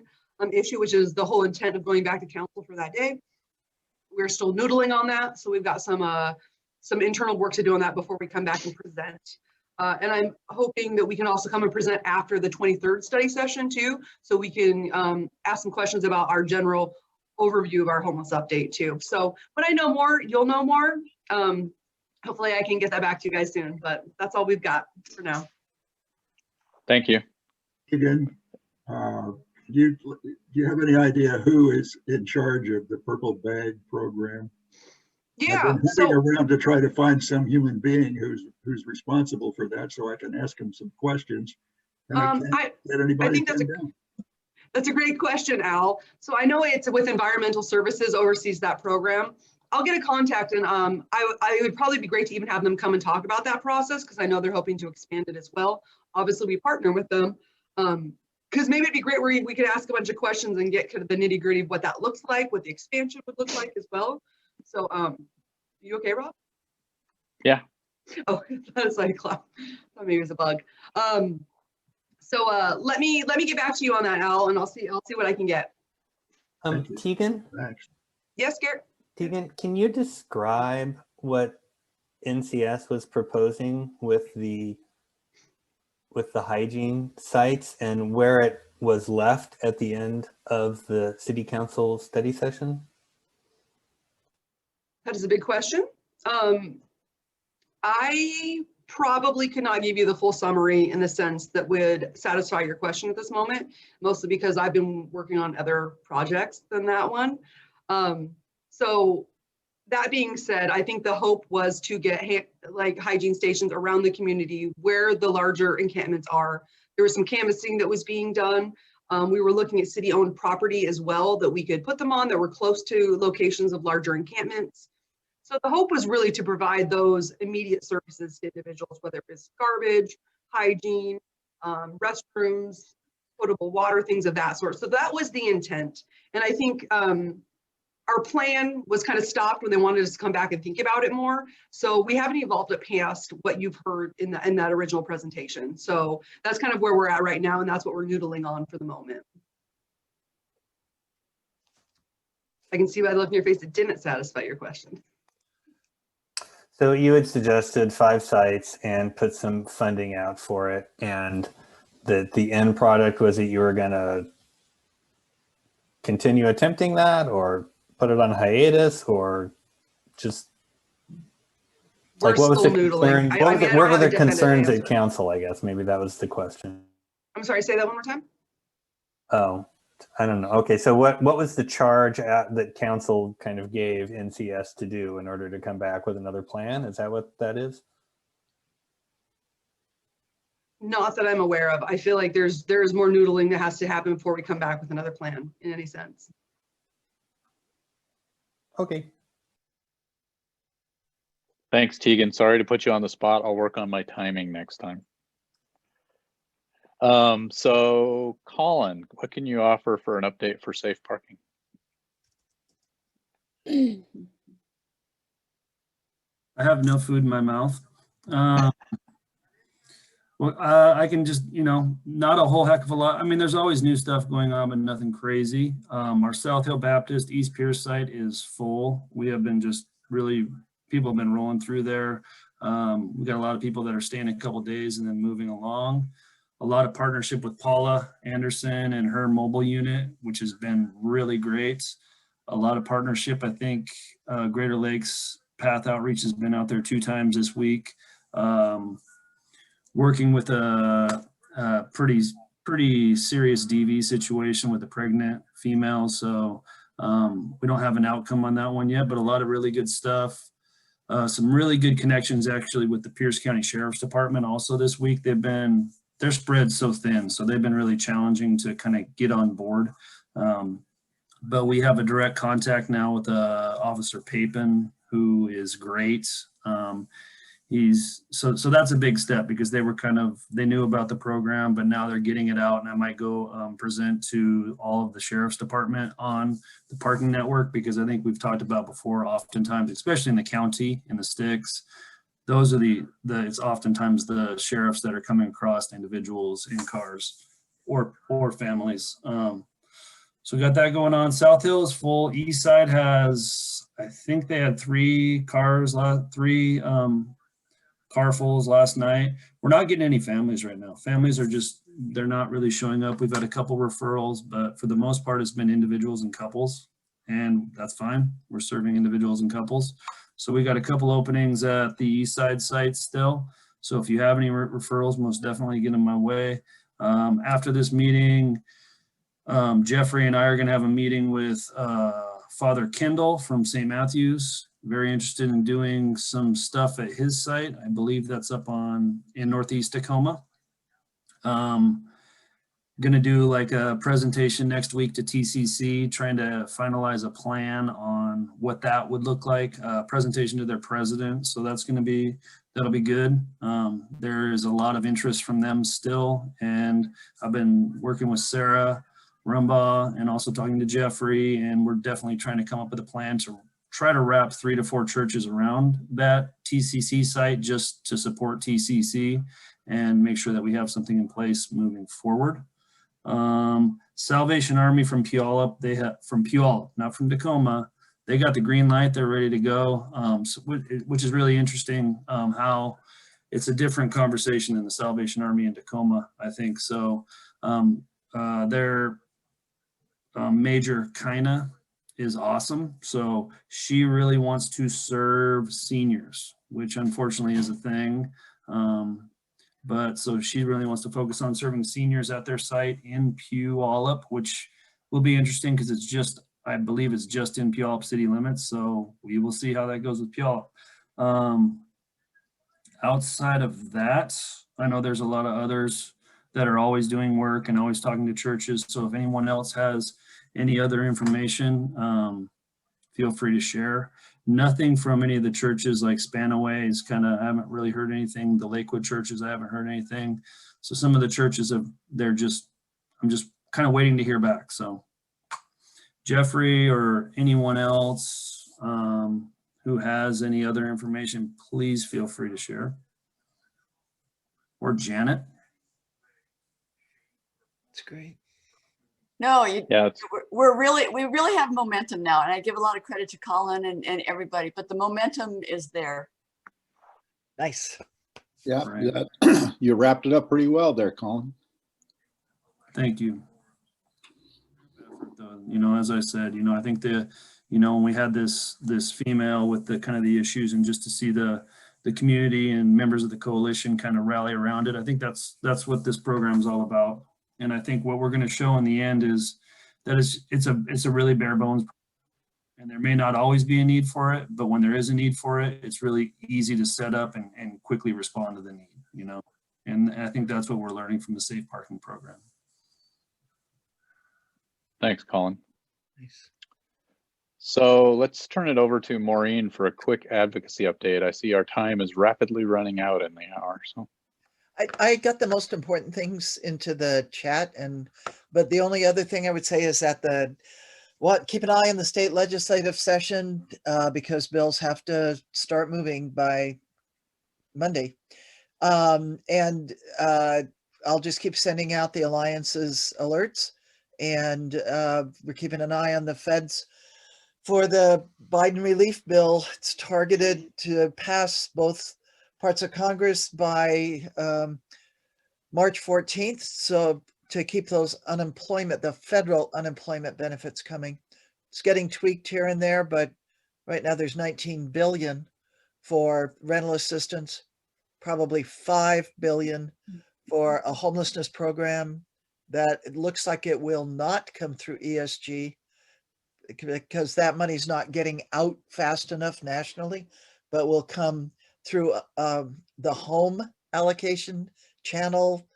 issue, which is the whole intent of going back to council for that day. We're still noodling on that. So we've got some internal work to do on that before we come back and present. And I'm hoping that we can also come and present after the 23rd study session too. So we can ask some questions about our general overview of our homeless update too. So when I know more, you'll know more. Hopefully I can get that back to you guys soon, but that's all we've got for now. Thank you. Again, do you have any idea who is in charge of the Purple Bag program? Yeah, I've been heading around to try to find some human being who's responsible for that, so I can ask him some questions. And I can't get anybody to come down. That's a great question, Al. So I know it's with Environmental Services oversees that program. I'll get a contact, and I would probably be great to even have them come and talk about that process, because I know they're hoping to expand it as well. Obviously, we partner with them, because maybe it'd be great where we could ask a bunch of questions and get kind of the nitty gritty of what that looks like, what the expansion would look like as well. So, you okay, Rob? Yeah. Oh, that's like a clap. Thought maybe it was a bug. So let me get back to you on that, Al, and I'll see what I can get. Tegan? Yes, Garrett? Tegan, can you describe what NCS was proposing with the hygiene sites and where it was left at the end of the city council study session? That is a big question. I probably could not give you the full summary in the sense that would satisfy your question at this moment, mostly because I've been working on other projects than that one. So that being said, I think the hope was to get like hygiene stations around the community where the larger encampments are. There was some canvassing that was being done. We were looking at city-owned property as well that we could put them on that were close to locations of larger encampments. So the hope was really to provide those immediate services to individuals, whether it was garbage, hygiene, restrooms, potable water, things of that sort. So that was the intent. And I think our plan was kind of stopped when they wanted us to come back and think about it more. So we haven't evolved it past what you've heard in that original presentation. So that's kind of where we're at right now, and that's what we're noodling on for the moment. I can see by the look in your face it didn't satisfy your question. So you had suggested 5 sites and put some funding out for it, and the end product was that you were going to continue attempting that, or put it on hiatus, or just like what was the concern? What were the concerns at council? I guess maybe that was the question. I'm sorry, say that one more time. Oh, I don't know. Okay, so what was the charge that council kind of gave NCS to do in order to come back with another plan? Is that what that is? Not that I'm aware of. I feel like there's more noodling that has to happen before we come back with another plan in any sense. Okay. Thanks, Tegan. Sorry to put you on the spot. I'll work on my timing next time. So Colin, what can you offer for an update for safe parking? I have no food in my mouth. Well, I can just, not a whole heck of a lot. I mean, there's always new stuff going on, but nothing crazy. Our South Hill Baptist East Pierce site is full. We have been just really, people have been rolling through there. We got a lot of people that are staying a couple days and then moving along. A lot of partnership with Paula Anderson and her mobile unit, which has been really great. A lot of partnership. I think Greater Lakes Path Outreach has been out there 2 times this week. Working with a pretty serious DV situation with a pregnant female. So we don't have an outcome on that one yet, but a lot of really good stuff. Some really good connections actually with the Pierce County Sheriff's Department also this week. They're spread so thin, so they've been really challenging to kind of get on board. But we have a direct contact now with Officer Papin, who is great. So that's a big step because they knew about the program, but now they're getting it out, and I might go present to all of the Sheriff's Department on the parking network, because I think we've talked about before, oftentimes, especially in the county, in the sticks, those are it's oftentimes the sheriffs that are coming across individuals in cars or families. So we got that going on. South Hill is full. East Side has, I think they had 3 carfuls last night. We're not getting any families right now. Families are they're not really showing up. We've had a couple referrals, but for the most part, it's been individuals and couples, and that's fine. We're serving individuals and couples. So we got a couple openings at the East Side site still. So if you have any referrals, most definitely get them my way. After this meeting, Jeffrey and I are going to have a meeting with Father Kendall from St. Matthews. Very interested in doing some stuff at his site. I believe that's up in Northeast Tacoma. Going to do like a presentation next week to TCC, trying to finalize a plan on what that would look like. Presentation to their president. So that'll be good. There is a lot of interest from them still. And I've been working with Sarah Rumbaugh and also talking to Jeffrey, and we're definitely trying to come up with a plan to try to wrap 3 to 4 churches around that TCC site just to support TCC and make sure that we have something in place moving forward. Salvation Army from Puyallup, not from Tacoma. They got the green light, they're ready to go, which is really interesting how it's a different conversation than the Salvation Army in Tacoma, I think. So their Major Kina is awesome. So she really wants to serve seniors, which unfortunately is a thing. But so she really wants to focus on serving seniors at their site in Puyallup, which will be interesting because I believe it's just in Puyallup city limits. So we will see how that goes with Puyallup. Outside of that, I know there's a lot of others. that are always doing work and always talking to churches. So if anyone else has any other information, feel free to share. Nothing from any of the churches like Spanaway is I haven't really heard anything. The Lakewood churches, I haven't heard anything. So some of the churches I'm just kind of waiting to hear back. So Jeffrey or anyone else who has any other information, please feel free to share. Or Janet. It's great. No, Yeah, we really have momentum now, and I give a lot of credit to Colin and everybody, but the momentum is there. Nice. Yeah, Right. you wrapped it up pretty well there, Colin. Thank you. You know, as I said, I think when we had this female with the kind of the issues, and just to see the community and members of the coalition kind of rally around it, I think that's what this program is all about. And I think what we're going to show in the end is that it's a really bare bones, and there may not always be a need for it, but when there is a need for it, it's really easy to set up and quickly respond to the need, And I think that's what we're learning from the safe parking program. Thanks, Colin. Nice. So let's turn it over to Maureen for a quick advocacy update. I see our time is rapidly running out in the hour. So I got the most important things into the chat, but the only other thing I would say is that keep an eye on the state legislative session because bills have to start moving by Monday. I'll just keep sending out the alliances alerts, and we're keeping an eye on the feds for the Biden relief bill. It's targeted to pass both parts of Congress by March 14th. So to keep those the federal unemployment benefits coming. It's getting tweaked here and there, but right now there's 19 billion for rental assistance, probably 5 billion for a homelessness program that it looks like it will not come through ESG because that money's not getting out fast enough nationally, but will come through the home allocation channel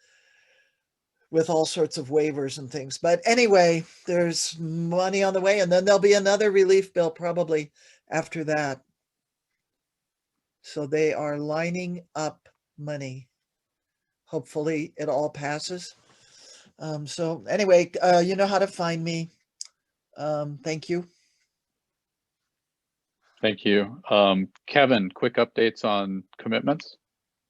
with all sorts of waivers and things. But anyway, there's money on the way, and then there'll be another relief bill probably after that. So they are lining up money. Hopefully it all passes. So anyway, you know how to find me. Thank you. thank you. Kevin, quick updates on commitments.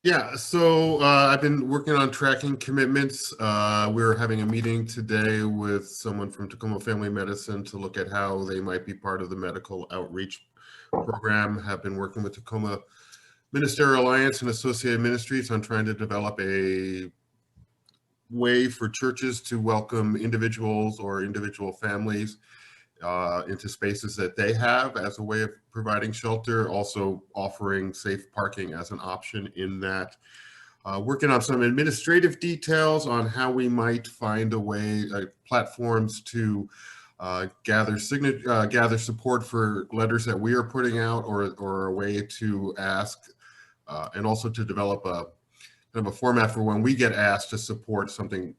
Yeah, so I've been working on tracking commitments. We're having a meeting today with someone from Tacoma Family Medicine to look at how they might be part of the medical outreach program. Have been working with Tacoma Ministerial Alliance and Associated Ministries on trying to develop a way for churches to welcome individuals or individual families into spaces that they have as a way of providing shelter, also offering safe parking as an option in that. Working on some administrative details on how we might find a way, platforms to gather support for letters that we are putting out, or a way to ask, and also to develop a kind of a format for when we get asked to support something,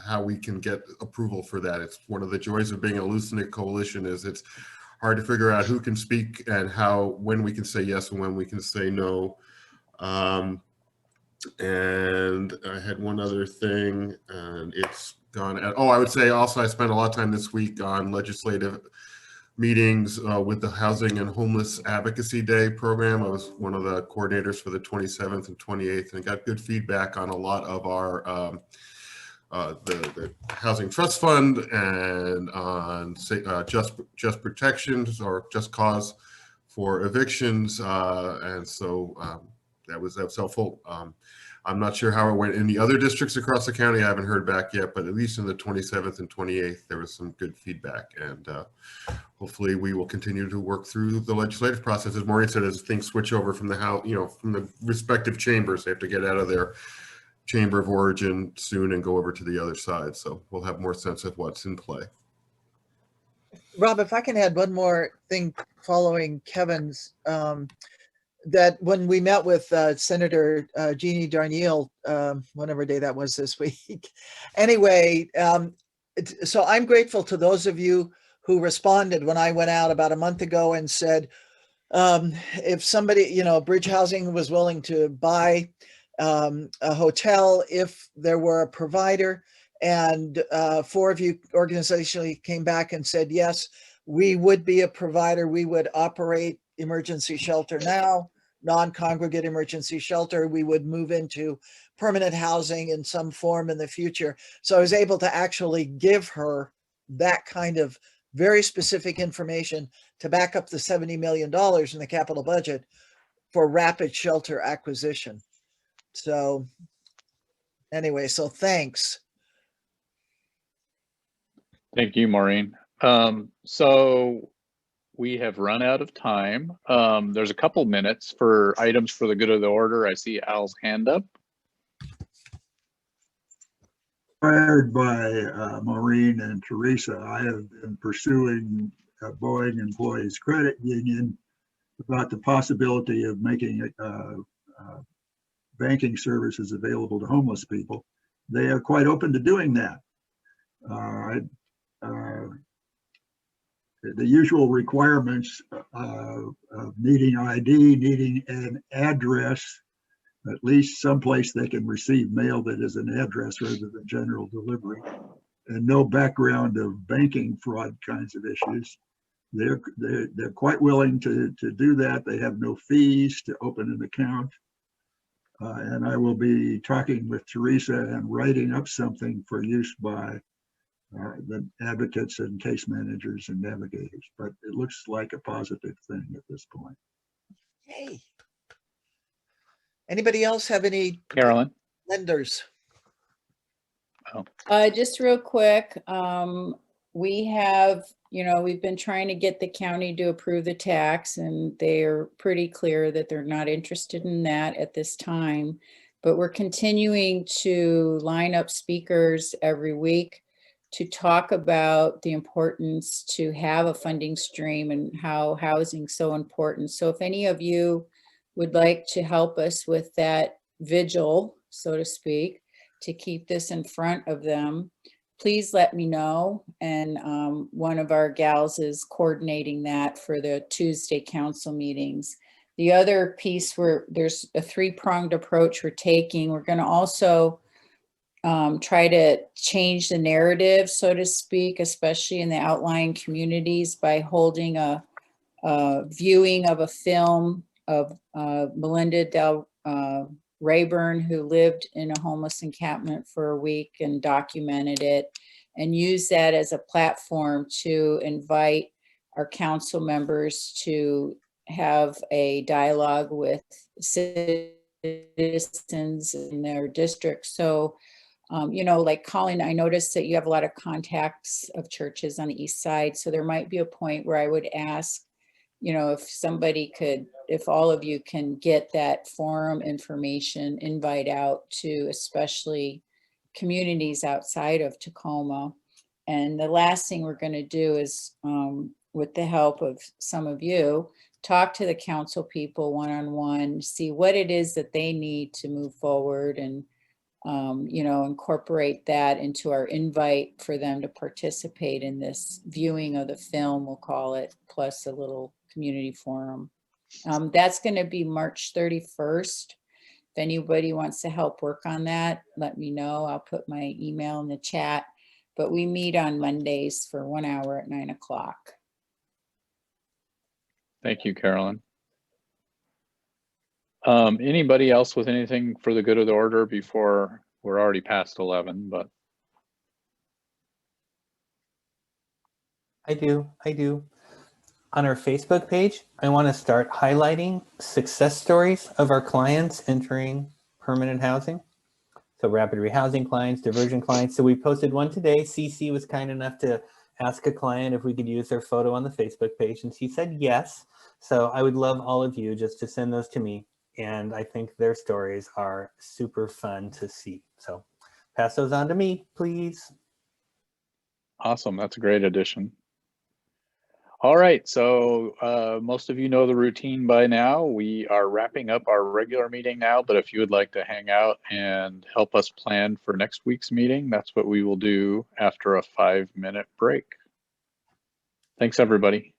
how we can get approval for that. It's one of the joys of being a loose-knit coalition is it's hard to figure out who can speak and when we can say yes and when we can say no. And I had one other thing, and it's gone. I would say also I spent a lot of time this week on legislative meetings with the Housing and Homeless Advocacy Day program. I was one of the coordinators for the 27th and 28th, and got good feedback on a lot of our the Housing Trust Fund and on just protections or just cause for evictions, and so that was helpful. I'm not sure how it went in the other districts across the county. I haven't heard back yet, but at least in the 27th and 28th, there was some good feedback, and hopefully we will continue to work through the legislative process. As Maureen said, as things switch over from the House, from the respective chambers, they have to get out of their chamber of origin soon and go over to the other side. So we'll have more sense of what's in play. Rob, if I can add one more thing following Kevin's, that when we met with Senator Jeannie Darnielle, whatever day that was this week. Anyway, so I'm grateful to those of you who responded when I went out about a month ago and said, if somebody, you know, Bridge Housing was willing to buy a hotel if there were a provider, and 4 of you organizationally came back and said, yes, we would be a provider. We would operate emergency shelter now, non-congregate emergency shelter. We would move into permanent housing in some form in the future. So I was able to actually give her that kind of very specific information to back up the $70 million in the capital budget for rapid shelter acquisition. So anyway, so thanks. Thank you, Maureen. So we have run out of time. There's a couple minutes for items for the good of the order. I see Al's hand up. Inspired by Maureen and Teresa, I have been pursuing Boeing Employees Credit Union about the possibility of making banking services available to homeless people. They are quite open to doing that. The usual requirements of needing ID, needing an address, at least someplace they can receive mail that is an address rather than general delivery, and no background of banking fraud kinds of issues. They're quite willing to do that. They have no fees to open an account. And I will be talking with Teresa and writing up something for use by the advocates and case managers and navigators. But it looks like a positive thing at this point. Yay. Anybody else have any Carolyn? lenders? Just real quick, we have, you know, we've been trying to get the county to approve the tax, and they're pretty clear that they're not interested in that at this time. But we're continuing to line up speakers every week to talk about the importance to have a funding stream and how housing's so important. So if any of you would like to help us with that vigil, so to speak, to keep this in front of them, please let me know. And one of our gals is coordinating that for the Tuesday council meetings. The other piece, where there's a 3-pronged approach we're taking. We're going to also try to change the narrative, so to speak, especially in the outlying communities, by holding a viewing of a film of Melinda Del Rayburn, who lived in a homeless encampment for a week and documented it, and use that as a platform to invite our council members to have a dialogue with citizens in their district. So, you know, like Colin, I noticed that you have a lot of contacts of churches on the east side. So there might be a point where I would ask, you know, if somebody could, if all of you can get that forum information, invite out to especially communities outside of Tacoma. And the last thing we're going to do is, with the help of some of you, talk to the council people one-on-one, see what it is that they need to move forward, and you know, incorporate that into our invite for them to participate in this viewing of the film, we'll call it, plus a little community forum. That's going to be March 31st. If anybody wants to help work on that, let me know. I'll put my email in the chat. But we meet on Mondays for 1 hour at 9 o'clock. Thank you, Carolyn. Anybody else with anything for the good of the order before we're already past 11, but. I do. On our Facebook page, I want to start highlighting success stories of our clients entering permanent housing. So rapid rehousing clients, diversion clients. So we posted one today. CC was kind enough to ask a client if we could use their photo on the Facebook page, and she said yes. So I would love all of you just to send those to me. And I think their stories are super fun to see. So pass those on to me, please. Awesome. That's a great addition. All right, so most of you know the routine by now. We are wrapping up our regular meeting now, but if you would like to hang out and help us plan for next week's meeting, that's what we will do after a 5-minute break. Thanks, everybody.